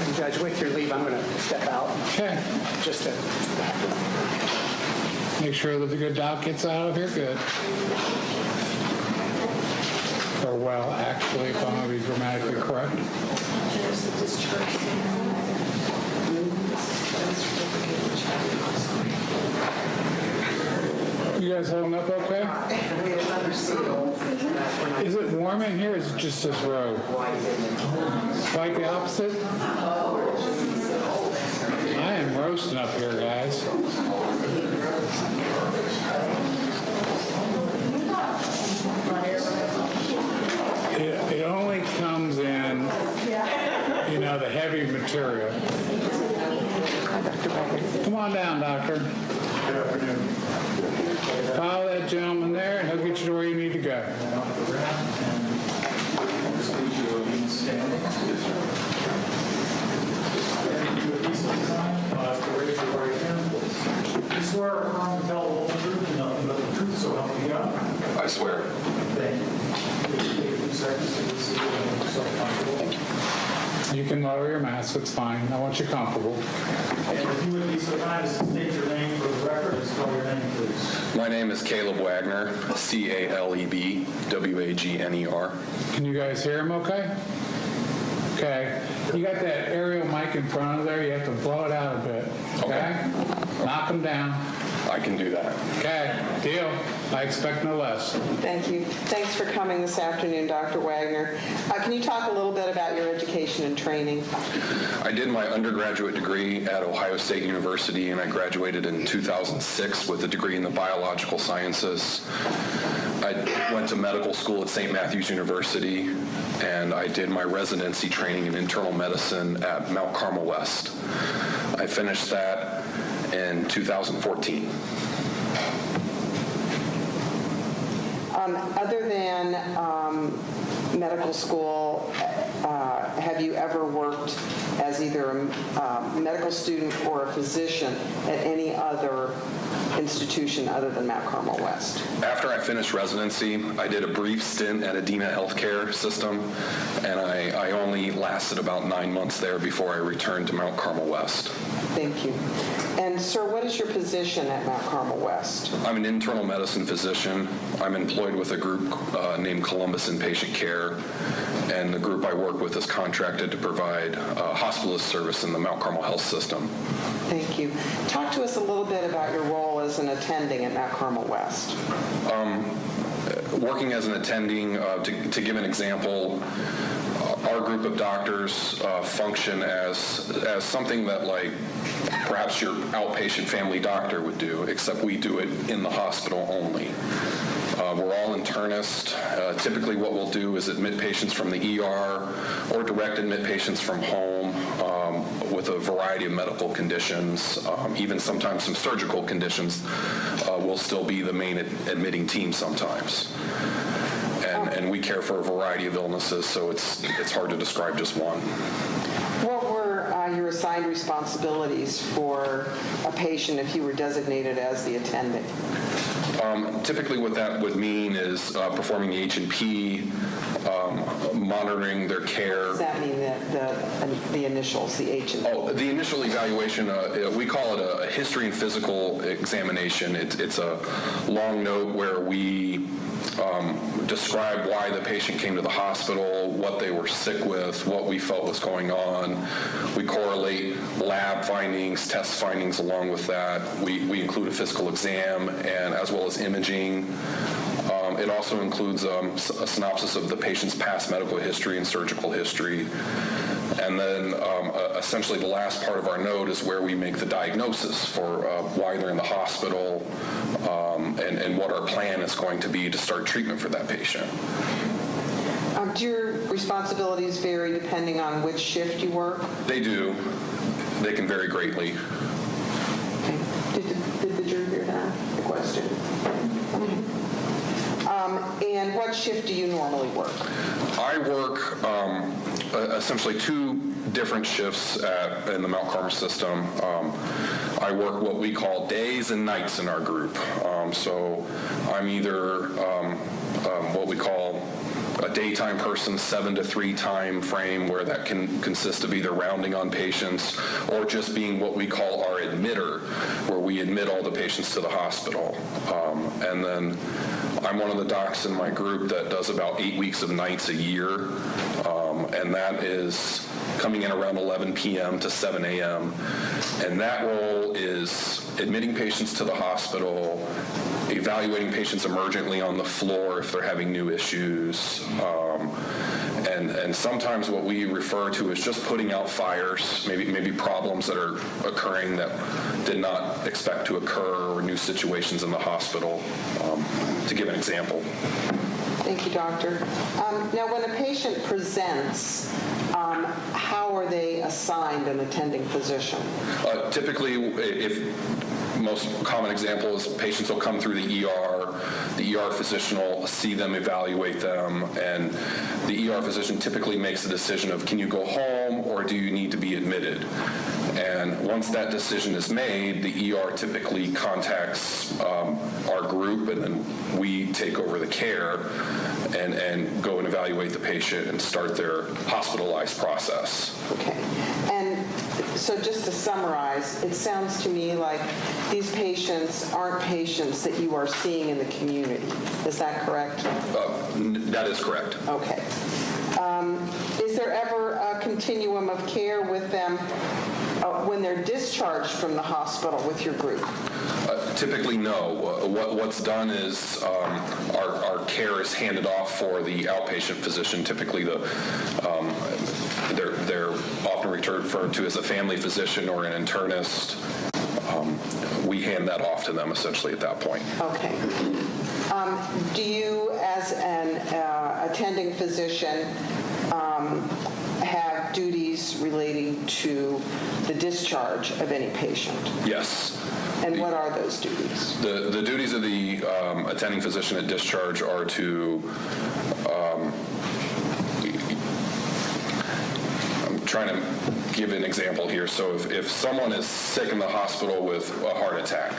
S4: And Judge, with your leave, I'm going to step out
S1: Okay.
S4: just to...
S1: Make sure that the good doc gets out of here good. Or well, actually, if I'm going to be grammatically correct.
S6: There's the discharge summary.
S1: You guys holding up okay?
S6: We have another seal.
S1: Is it warm in here or is it just this row? Like the opposite? I am roasting up here, guys. It only comes in, the heavy material. Come on down, doctor. Follow that gentleman there, and he'll get you to where you need to go.
S7: You swear or affirm to tell the whole truth and nothing but the truth, so help me God?
S8: I swear.
S7: Thank you. Take a few seconds to see yourself comfortable.
S1: You can lower your mask, it's fine. I want you comfortable.
S7: And if you would be so kind as to state your name for the record and spell your name, please.
S8: My name is Caleb Wagner, CALEB-WAGNER.
S1: Can you guys hear him okay? Okay. You got that aerial mic in front of there. You have to blow it out a bit. Okay? Knock him down.
S8: I can do that.
S1: Okay. Deal. I expect no less.
S6: Thank you. Thanks for coming this afternoon, Dr. Wagner. Can you talk a little bit about your education and training?
S8: I did my undergraduate degree at Ohio State University, and I graduated in 2006 with a degree in the biological sciences. I went to medical school at St. Matthew's University, and I did my residency training in internal medicine at Mount Carmel West. I finished that in 2014.
S6: Other than medical school, have you ever worked as either a medical student or a physician at any other institution other than Mount Carmel West?
S8: After I finished residency, I did a brief stint at Adena Healthcare System, and I only lasted about 9 months there before I returned to Mount Carmel West.
S6: Thank you. And sir, what is your position at Mount Carmel West?
S8: I'm an internal medicine physician. I'm employed with a group named Columbus Inpatient Care, and the group I work with is contracted to provide hospitalist service in the Mount Carmel Health System.
S6: Thank you. Talk to us a little bit about your role as an attending at Mount Carmel West.
S8: Working as an attending, to give an example, our group of doctors function as something that, like, perhaps your outpatient family doctor would do, except we do it in the hospital only. We're all internists. Typically what we'll do is admit patients from the ER or direct admit patients from home with a variety of medical conditions, even sometimes some surgical conditions. We'll still be the main admitting team sometimes. And we we care for a variety of illnesses, so it's hard to describe just one.
S6: What were your assigned responsibilities for a patient if you were designated as the attending?
S8: Typically what that would mean is performing the H&P, monitoring their care.
S6: Does that mean the initials, the H and
S8: Oh, the initial evaluation, we call it a history and physical examination. It's a long note where we describe why the patient came to the hospital, what they were sick with, what we felt was going on. We correlate lab findings, test findings along with that. We include a physical exam and as well as imaging. It also includes a synopsis of the patient's past medical history and surgical history. And then essentially the last part of our note is where we make the diagnosis for why they're in the hospital and what our plan is going to be to start treatment for that patient.
S6: do your responsibilities vary depending on which shift you work?
S8: They do. They can vary greatly.
S6: Okay. Did the jury hear that, the question? And what shift do you normally work?
S8: I work essentially two different shifts in the Mount Carmel system. I work what we call days and nights in our group. So I'm either what we call a daytime person, 7 to 3 time frame, where that can consist of either rounding on patients or just being what we call our admitter, where we admit all the patients to the hospital. And then I'm one of the docs in my group that does about 8 weeks of nights a year, and that is coming in around 11 p.m. to 7 a.m. And that role is admitting patients to the hospital, evaluating patients emergently on the floor if they're having new issues, and sometimes what we refer to as just putting out fires, maybe problems that are occurring that did not expect to occur, or new situations in the hospital, to give an example.
S6: Thank you, doctor. Now, when a patient presents, how are they assigned an attending physician?
S8: Typically, if most common example is patients will come through the ER. The ER physician will see them, evaluate them, and the ER physician typically makes the decision of, can you go home or do you need to be admitted? And once that decision is made, the ER typically contacts our group, and then we take over the care and go and evaluate the patient and start their hospitalized process.
S6: Okay. And so just to summarize, it sounds to me like these patients aren't patients that you are seeing in the community. Is that correct?
S8: That is correct.
S6: Okay. Is there ever a continuum of care with them when they're discharged from the hospital with your group?
S8: Typically, no. What's done is our care is handed off for the outpatient physician. Typically, they're often referred to as a family physician or an internist. We hand that off to them essentially at that point.
S6: Okay. Do you, as an attending physician, have duties relating to the discharge of any patient?
S8: Yes.
S6: And what are those duties?
S8: The duties of the attending physician at discharge are to I'm trying to give an example here. So if someone is sick in the hospital with a heart attack,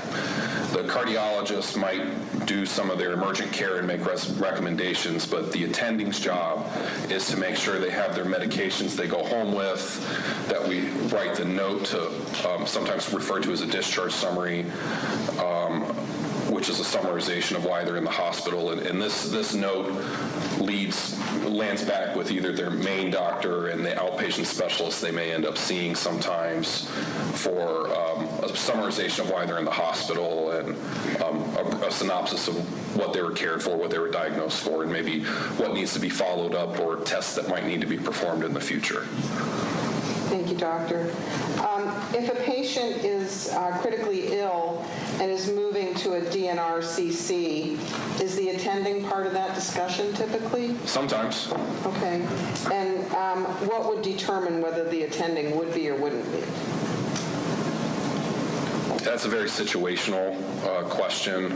S8: the cardiologist might do some of their emergent care and make recommendations, but the attending's job is to make sure they have their medications they go home with, that we write the note to, sometimes referred to as a discharge summary, which is a summarization of why they're in the hospital. And this note lands back with either their main doctor and the outpatient specialist they may end up seeing sometimes for a summarization of why they're in the hospital and a synopsis of what they were cared for, what they were diagnosed for, and maybe what needs to be followed up or tests that might need to be performed in the future.
S6: Thank you, doctor. If a patient is critically ill and is moving to a DNR-CC, is the attending part of that discussion typically?
S8: Sometimes.
S6: Okay. And what would determine whether the attending would be or wouldn't be?
S8: That's a very situational question.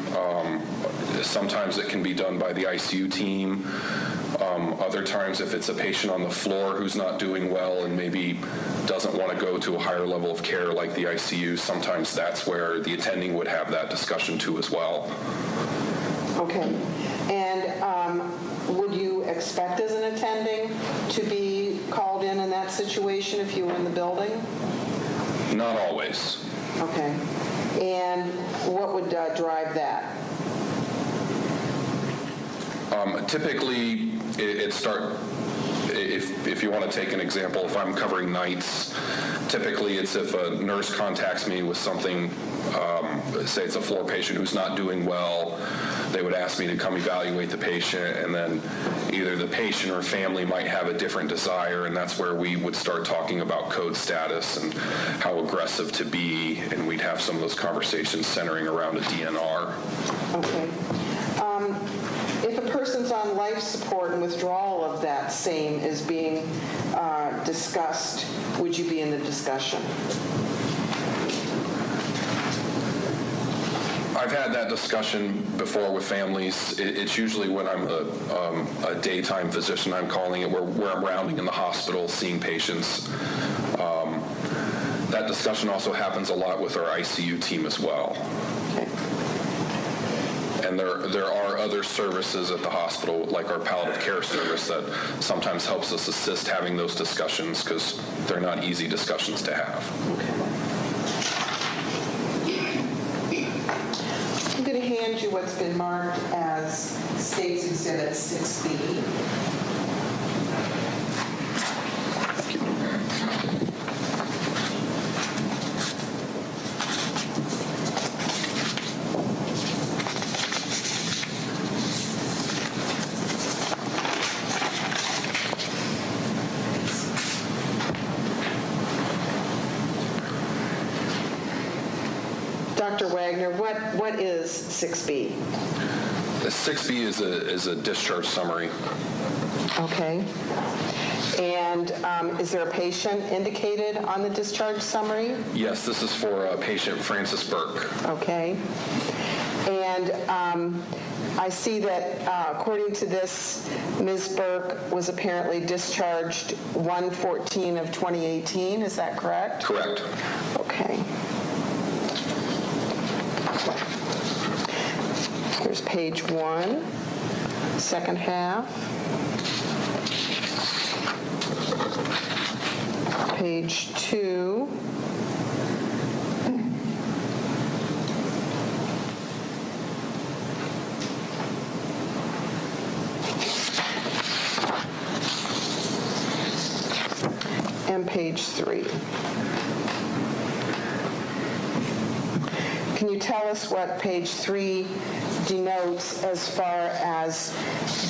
S8: Sometimes it can be done by the ICU team. Other times, if it's a patient on the floor who's not doing well and maybe doesn't want to go to a higher level of care like the ICU, sometimes that's where the attending would have that discussion too as well.
S6: Okay. And would you expect as an attending to be called in that situation if you were in the building?
S8: Not always.
S6: Okay. And what would drive that?
S8: Typically, if you want to take an example, if I'm covering nights, typically it's if a nurse contacts me with something, say it's a floor patient who's not doing well, they would ask me to come evaluate the patient, and then either the patient or family might have a different desire, and that's where we would start talking about code status and how aggressive to be, and we'd have some of those conversations centering around a DNR.
S6: Okay. If a person's on life support and withdrawal of that same is being discussed, would you be in the discussion?
S8: I've had that discussion before with families. It's usually when I'm a daytime physician, I'm calling it, where I'm rounding in the hospital, seeing patients. That discussion also happens a lot with our ICU team as well.
S6: Okay.
S8: And there are other services at the hospital, like our palliative care service, that sometimes helps us assist having those discussions because they're not easy discussions to have.
S6: I'm going to hand you what's been marked as State's Exhibit 6B. Dr. Wagner, what is 6B?
S8: 6B is a discharge summary.
S6: Okay. And is there a patient indicated on the discharge summary?
S8: Yes, this is for patient Francis Burke.
S6: Okay. And I see that according to this, Ms. Burke was apparently discharged 1/14 of 2018. Is that correct?
S8: Correct.
S6: Okay. Here's page 1, second half. Page 2. And page 3. Can you tell us what page 3 denotes as far as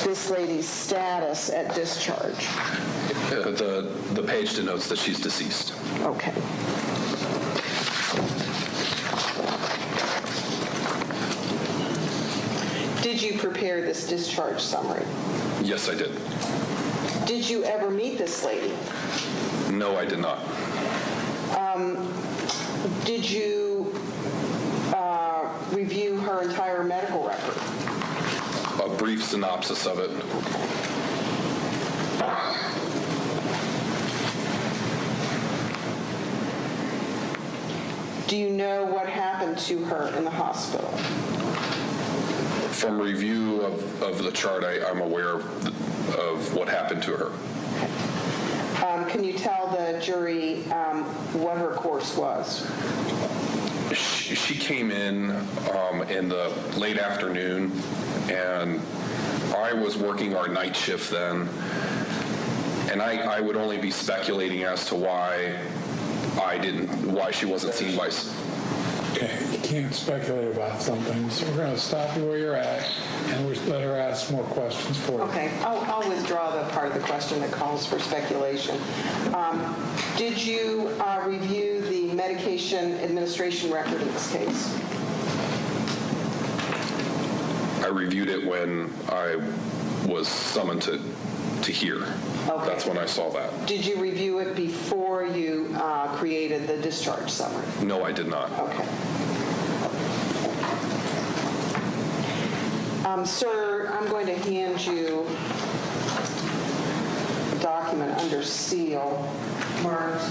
S6: this lady's status at discharge?
S8: The page denotes that she's deceased.
S6: Okay. Did you prepare this discharge summary?
S8: Yes, I did.
S6: Did you ever meet this lady?
S8: No, I did not.
S6: Did you review her entire medical record?
S8: A brief synopsis of it.
S6: Do you know what happened to her in the hospital?
S8: From review of the chart, I'm aware of what happened to her.
S6: Can you tell the jury what her course was?
S8: She came in the late afternoon, and I was working our night shift then, and I would only be speculating as to why she wasn't seen by.
S1: Okay, you can't speculate about something, so we're going to stop you where you're at, and we'll let her ask more questions for you.
S6: Okay, I'll withdraw the part of the question that calls for speculation. Did you review the medication administration record in this case?
S8: I reviewed it when I was summoned to hear.
S6: Okay.
S8: That's when I saw that.
S6: Did you review it before you created the discharge summary?
S8: No, I did not.
S6: Okay. Sir, I'm going to hand you document under seal marked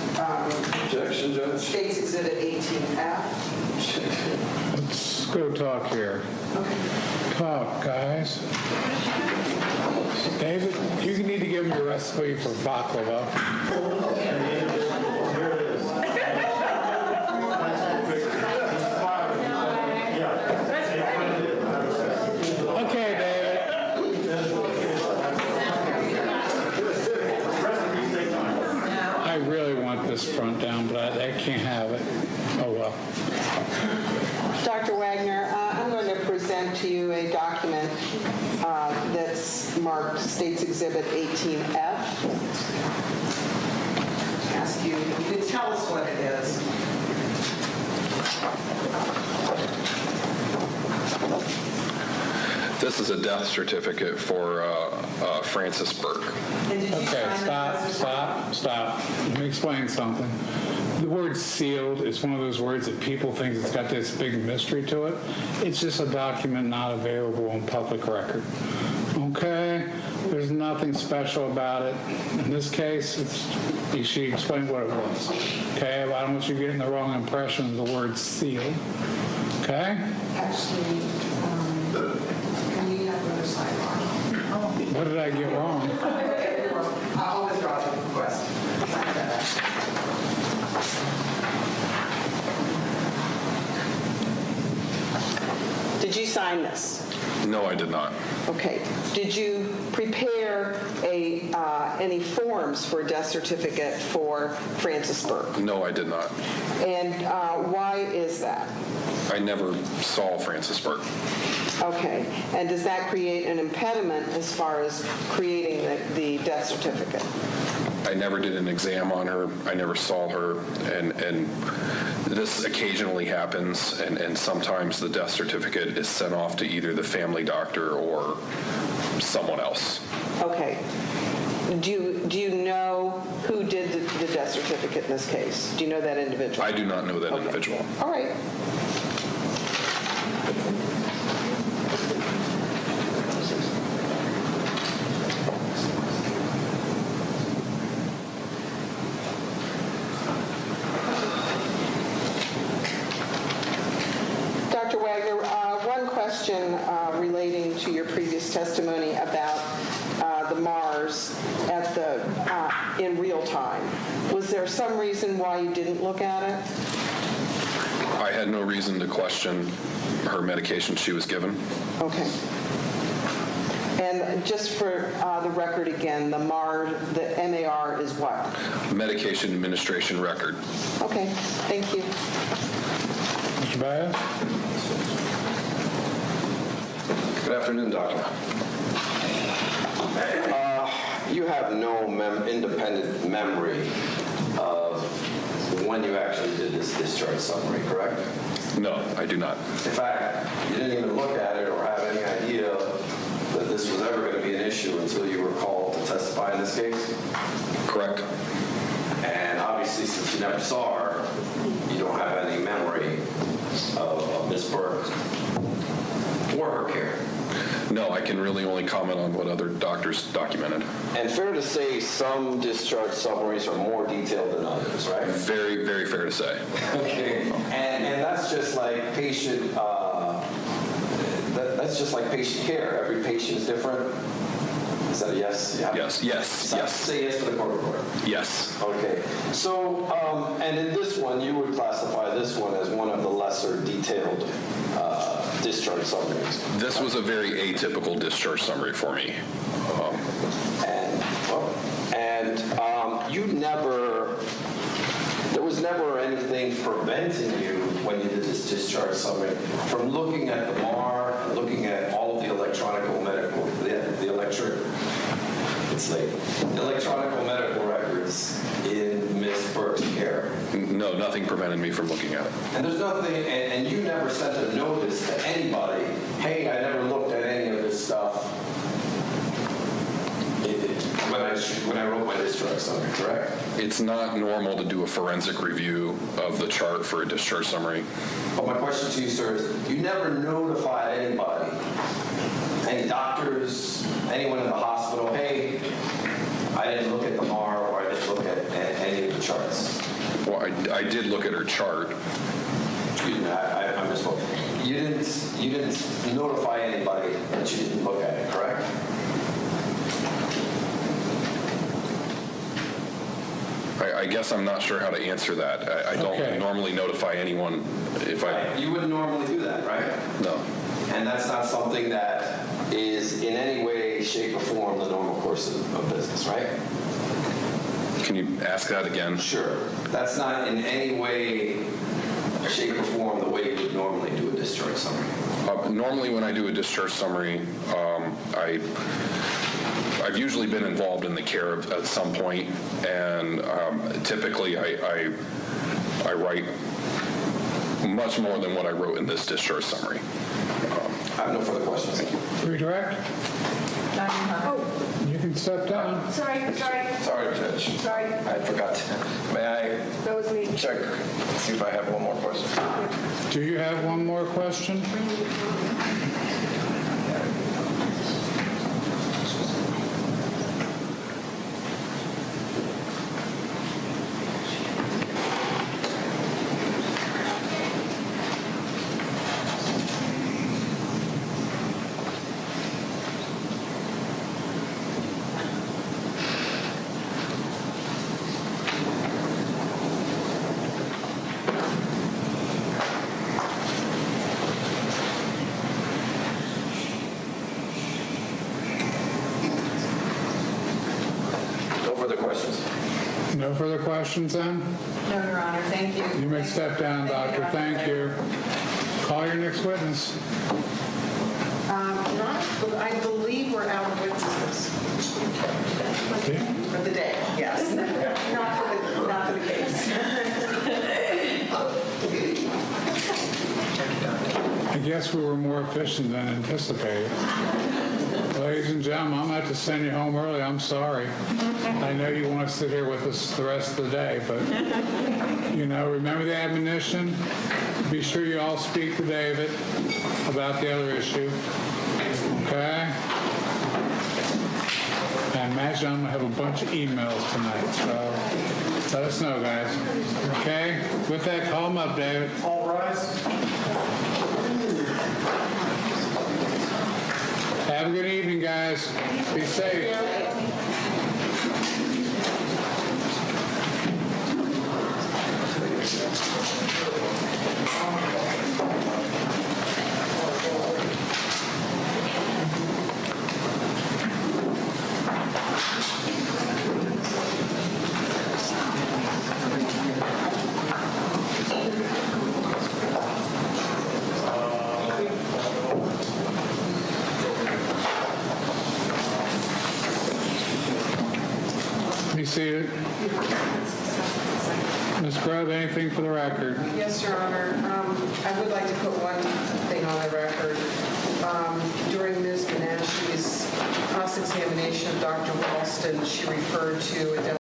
S9: Objection, Judge.
S6: States Exhibit 18F.
S1: Let's go talk here. Talk, guys. David, you need to give me a recipe for baklava. Okay, David. I really want this front down, but I can't have it. Oh, well.
S6: Dr. Wagner, I'm going to present to you a document that's marked States Exhibit 18F. Ask you to tell us what it is.
S8: This is a death certificate for Francis Burke.
S6: And did you
S1: Okay,
S6: sign
S1: stop. Let me explain something. The word sealed is one of those words that people think it's got this big mystery to it. It's just a document not available on public record. Okay? There's nothing special about it. In this case, she explained what it was. Okay? I don't want you getting the wrong impression of the word sealed. Okay?
S6: Actually, can we have another sidebar?
S1: What did I get wrong?
S6: I'll withdraw the request. Did you sign this?
S8: No, I did not.
S6: Okay. Did you prepare any forms for a death certificate for Francis Burke?
S8: No, I did not.
S6: And why is that?
S8: I never saw Francis Burke.
S6: Okay. And does that create an impediment as far as creating the death certificate?
S8: I never did an exam on her. I never saw her, and this occasionally happens, and sometimes the death certificate is sent off to either the family doctor or someone else.
S6: Okay. Do you know who did the death certificate in this case? Do you know that individual?
S8: I do not know that individual.
S6: All right. Dr. Wagner, one question relating to your previous testimony about the MARS in real time. Was there some reason why you didn't look at it?
S8: I had no reason to question her medication she was given.
S6: Okay. And just for the record again, the MAR is what?
S8: Medication administration record.
S6: Okay, thank you.
S1: Mr. Baez?
S9: Good afternoon, Doctor. You have no independent memory of when you actually did this discharge summary, correct?
S8: No, I do not.
S9: In fact, you didn't even look at it or have any idea that this was ever going to be an issue until you were called to testify in this case?
S8: Correct.
S9: And obviously, since you never saw her, you don't have any memory of Ms. Burke or her care.
S8: No, I can really only comment on what other doctors documented.
S9: And fair to say some discharge summaries are more detailed than others, right?
S8: Very, very fair to say.
S9: Okay. And that's just like patient, that's just like patient care. Every patient is different. Is that a yes?
S8: Yes.
S9: Say yes to the court report.
S8: Yes.
S9: Okay. So, and in this one, you would classify this one as one of the lesser detailed discharge summaries.
S8: This was a very atypical discharge summary for me.
S9: You never, there was never anything preventing you when you did this discharge summary from looking at the MAR, looking at all of the electronic medical records in Ms. Burke's care.
S8: No, nothing prevented me from looking at it.
S9: And there's nothing, and you never sent a notice to anybody, hey, I never looked at any of this stuff when I wrote my discharge summary, correct?
S8: It's not normal to do a forensic review of the chart for a discharge summary.
S9: But my question to you, sir, is you never notified anybody, any doctors, anyone in the hospital, hey, I didn't look at charts.
S8: Well, I did look at her chart.
S9: Excuse me, I misspoke. You didn't notify anybody that you didn't look at it, correct?
S8: I guess I'm not sure how to answer that. I don't
S1: Okay.
S8: normally notify anyone if I...
S9: You wouldn't normally do that, right?
S8: No.
S9: And that's not something that is in any way, shape, or form the normal course of business, right?
S8: Can you ask that again?
S9: Sure. That's not in any way, shape, or form the way you would normally do a discharge summary.
S8: Normally when I do a discharge summary, I've usually been involved in the care at some point, and typically I write much more than what I wrote in this discharge summary.
S9: I have no further questions.
S1: Redirect? You can step down.
S5: Sorry.
S10: Sorry, Judge.
S5: Sorry.
S10: I forgot. May I
S5: That was me.
S10: check, see if I have one more question?
S1: Do you have one more question?
S9: No further questions.
S1: No further questions then?
S6: No, Your Honor, thank you.
S1: You may step down, doctor. Thank you. Call your next witness.
S6: Your Honor, I believe we're out of witnesses
S1: Okay.
S6: for the day, yes. Not for the case.
S1: I guess we were more efficient than anticipated. Ladies and gentlemen, I'm going to have to send you home early. I'm sorry. I know you want to sit here with us the rest of the day, but, remember the admonition? Be sure you all speak to David about the other issue. Okay? I imagine I'm going to have a bunch of emails tonight, so let us know, guys. Okay? With that, call him up, David.
S7: All rise.
S1: Have a good evening, guys. Be safe. Be seated. Ms. Grubb, anything for the record?
S6: Yes, Your Honor. I would like to put one thing on the record. During Ms. Menashe's cross-examination of Dr. Ralston, she referred to a